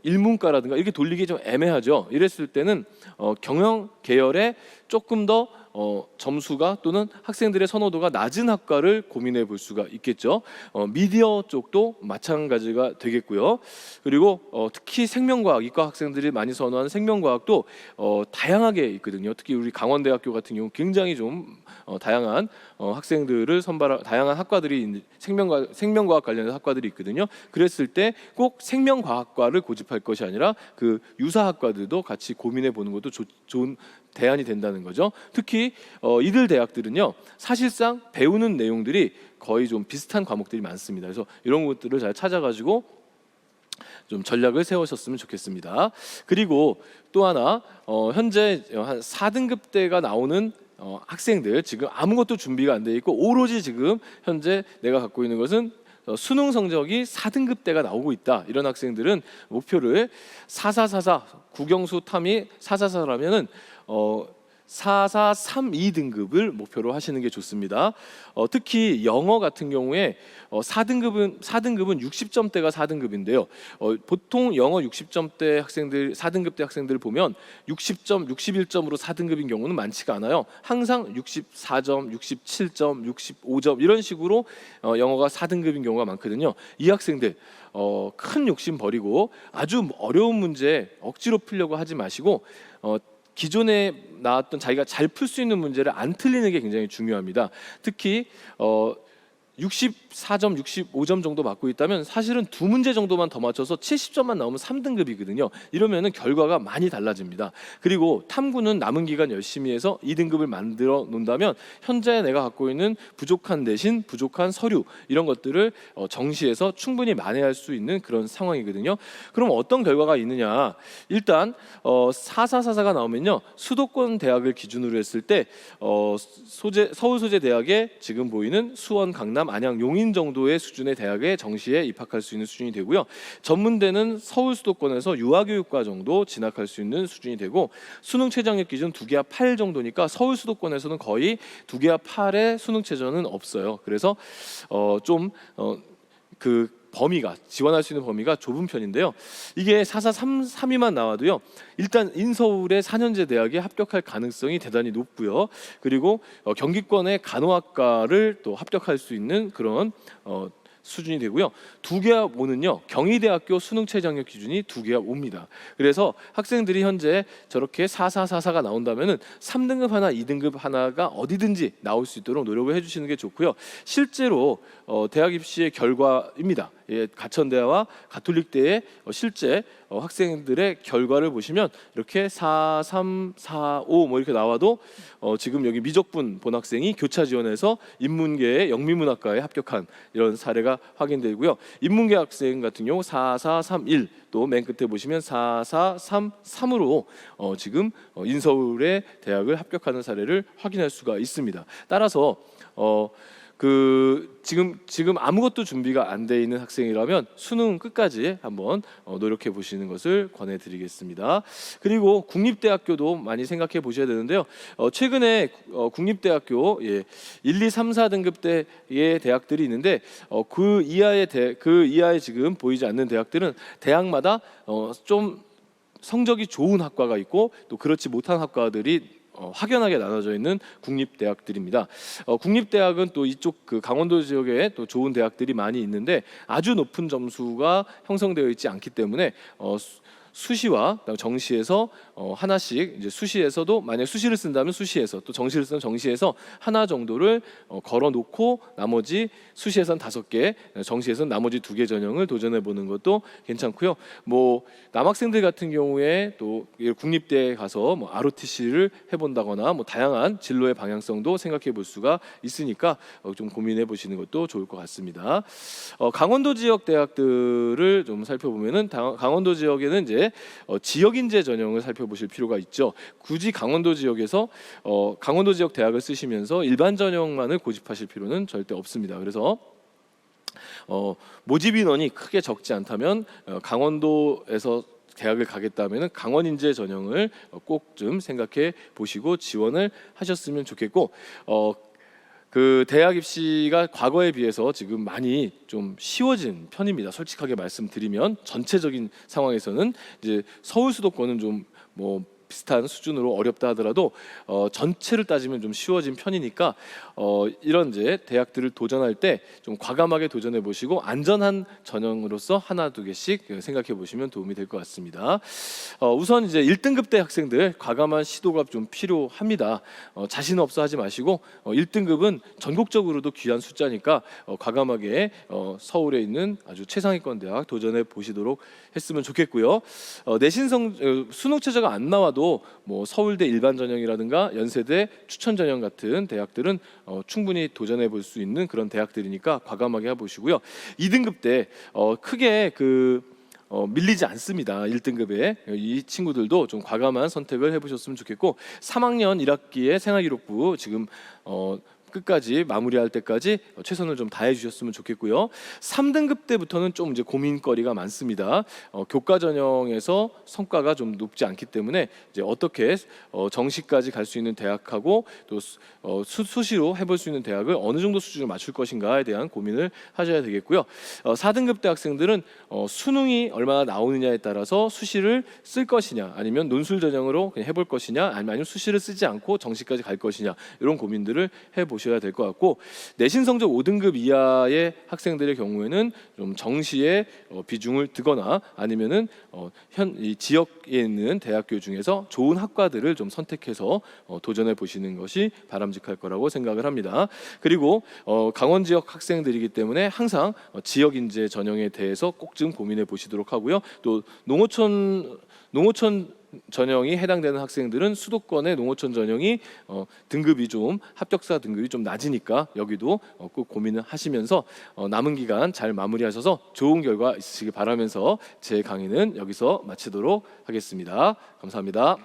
일문과라든가 이렇게 돌리기 좀 애매하죠. 이랬을 때는 경영 계열에 조금 더 점수가 또는 학생들의 선호도가 낮은 학과를 고민해 볼 수가 있겠죠. 미디어 쪽도 마찬가지가 되겠고요. 그리고 특히 생명과학, 이과 학생들이 많이 선호하는 생명과학도 다양하게 있거든요. 특히 우리 강원대학교 같은 경우 굉장히 좀 다양한 학생들을 다양한 학과들이 생명과학 관련된 학과들이 있거든요. 그랬을 때 꼭 생명과학과를 고집할 것이 아니라 그 유사학과들도 같이 고민해 보는 것도 좋은 대안이 된다는 거죠. 특히 이들 대학들은요, 사실상 배우는 내용들이 거의 좀 비슷한 과목들이 많습니다. 그래서 이런 것들을 잘 찾아가지고 좀 전략을 세우셨으면 좋겠습니다. 그리고 또 하나 현재 한 4등급대가 나오는 학생들, 지금 아무것도 준비가 안 돼 있고 오로지 지금 현재 내가 갖고 있는 것은 수능 성적이 4등급대가 나오고 있다. 이런 학생들은 목표를 4444, 국영수 탐이 444라면은 4432등급을 목표로 하시는 게 좋습니다. 특히 영어 같은 경우에 4등급은 60점대가 4등급인데요. 보통 영어 60점대 학생들, 4등급대 학생들을 보면 60점, 61점으로 4등급인 경우는 많지가 않아요. 항상 64점, 67점, 65점 이런 식으로 영어가 4등급인 경우가 많거든요. 이 학생들 큰 욕심 버리고 아주 어려운 문제 억지로 풀려고 하지 마시고 기존에 나왔던 자기가 잘 풀 수 있는 문제를 안 틀리는 게 굉장히 중요합니다. 특히 64점, 65점 정도 맞고 있다면 사실은 두 문제 정도만 더 맞춰서 70점만 나오면 3등급이거든요. 이러면은 결과가 많이 달라집니다. 그리고 탐구는 남은 기간 열심히 해서 2등급을 만들어 놓는다면 현재 내가 갖고 있는 부족한 내신, 부족한 서류 이런 것들을 정시해서 충분히 만회할 수 있는 그런 상황이거든요. 그럼 어떤 결과가 있느냐? 일단 4444가 나오면요, 수도권 대학을 기준으로 했을 때 서울 소재 대학에 지금 보이는 수원, 강남, 안양, 용인 정도의 수준의 대학에 정시에 입학할 수 있는 수준이 되고요. 전문대는 서울 수도권에서 유아교육과 정도 진학할 수 있는 수준이 되고, 수능 최저학력 기준 2개합 8 정도니까 서울 수도권에서는 거의 2개합 8의 수능 최저는 없어요. 그래서 그 범위가, 지원할 수 있는 범위가 좁은 편인데요. 이게 4432만 나와도요, 일단 인서울의 4년제 대학에 합격할 가능성이 대단히 높고요. 그리고 경기권의 간호학과를 또 합격할 수 있는 그런 수준이 되고요. 2개합 5는요, 경희대학교 수능 최저학력 기준이 2개합 5입니다. 그래서 학생들이 현재 저렇게 4444가 나온다면은 3등급 하나, 2등급 하나가 어디든지 나올 수 있도록 노력을 해주시는 게 좋고요. 실제로 대학 입시의 결과입니다. 가천대와 가톨릭대의 실제 학생들의 결과를 보시면 이렇게 43, 45 뭐 이렇게 나와도 지금 여기 미적분 본 학생이 교차 지원해서 인문계의 영미문학과에 합격한 이런 사례가 확인되고요. 인문계 학생 같은 경우 4431, 또 맨 끝에 보시면 4433으로 지금 인서울의 대학을 합격하는 사례를 확인할 수가 있습니다. 따라서 지금 아무것도 준비가 안 돼 있는 학생이라면 수능 끝까지 한번 노력해 보시는 것을 권해드리겠습니다. 그리고 국립대학교도 많이 생각해 보셔야 되는데요. 최근에 국립대학교 1, 2, 3, 4등급대의 대학들이 있는데 그 이하의 지금 보이지 않는 대학들은 대학마다 좀 성적이 좋은 학과가 있고 또 그렇지 못한 학과들이 확연하게 나눠져 있는 국립대학들입니다. 국립대학은 또 이쪽 그 강원도 지역에 또 좋은 대학들이 많이 있는데 아주 높은 점수가 형성되어 있지 않기 때문에 수시와 그다음 정시에서 하나씩 이제 수시에서도 만약 수시를 쓴다면 수시에서 또 정시를 쓰면 정시에서 하나 정도를 걸어 놓고 나머지 수시에서는 5개, 정시에서는 나머지 2개 전형을 도전해 보는 것도 괜찮고요. 뭐 남학생들 같은 경우에 또 국립대에 가서 뭐 ROTC를 해본다거나 뭐 다양한 진로의 방향성도 생각해 볼 수가 있으니까 좀 고민해 보시는 것도 좋을 것 같습니다. 강원도 지역 대학들을 좀 살펴보면은 강원도 지역에는 이제 지역 인재 전형을 살펴보실 필요가 있죠. 굳이 강원도 지역에서 강원도 지역 대학을 쓰시면서 일반 전형만을 고집하실 필요는 절대 없습니다. 그래서 모집 인원이 크게 적지 않다면 강원도에서 대학을 가겠다면 강원 인재 전형을 꼭 좀 생각해 보시고 지원을 하셨으면 좋겠고 그 대학 입시가 과거에 비해서 지금 많이 좀 쉬워진 편입니다. 솔직하게 말씀드리면 전체적인 상황에서는 이제 서울 수도권은 좀 뭐 비슷한 수준으로 어렵다 하더라도 전체를 따지면 좀 쉬워진 편이니까 이런 이제 대학들을 도전할 때 좀 과감하게 도전해 보시고 안전한 전형으로서 하나 두 개씩 생각해 보시면 도움이 될 것 같습니다. 우선 이제 1등급 대 학생들 과감한 시도가 좀 필요합니다. 자신 없어 하지 마시고 1등급은 전국적으로도 귀한 숫자니까 과감하게 서울에 있는 아주 최상위권 대학 도전해 보시도록 했으면 좋겠고요. 내신 수능 최저가 안 나와도 뭐 서울대 일반 전형이라든가 연세대 추천 전형 같은 대학들은 충분히 도전해 볼 수 있는 그런 대학들이니까 과감하게 해보시고요. 2등급 때 크게 밀리지 않습니다. 1등급에 이 친구들도 좀 과감한 선택을 해보셨으면 좋겠고 3학년 1학기에 생활기록부 지금 끝까지 마무리할 때까지 최선을 좀 다해 주셨으면 좋겠고요. 3등급 때부터는 좀 이제 고민거리가 많습니다. 교과 전형에서 성과가 좀 높지 않기 때문에 이제 어떻게 정시까지 갈 수 있는 대학하고 또 수시로 해볼 수 있는 대학을 어느 정도 수준을 맞출 것인가에 대한 고민을 하셔야 되겠고요. 4등급 대 학생들은 수능이 얼마나 나오느냐에 따라서 수시를 쓸 것이냐 아니면 논술 전형으로 그냥 해볼 것이냐 아니면 수시를 쓰지 않고 정시까지 갈 것이냐 이런 고민들을 해보셔야 될 것 같고 내신 성적 5등급 이하의 학생들의 경우에는 좀 정시에 비중을 두거나 아니면은 이 지역에 있는 대학교 중에서 좋은 학과들을 좀 선택해서 도전해 보시는 것이 바람직할 거라고 생각을 합니다. 그리고 강원 지역 학생들이기 때문에 항상 지역 인재 전형에 대해서 꼭 좀 고민해 보시도록 하고요. 또 농어촌 전형이 해당되는 학생들은 수도권의 농어촌 전형이 등급이 좀 합격사 등급이 좀 낮으니까 여기도 꼭 고민을 하시면서 남은 기간 잘 마무리하셔서 좋은 결과 있으시기 바라면서 제 강의는 여기서 마치도록 하겠습니다. 감사합니다.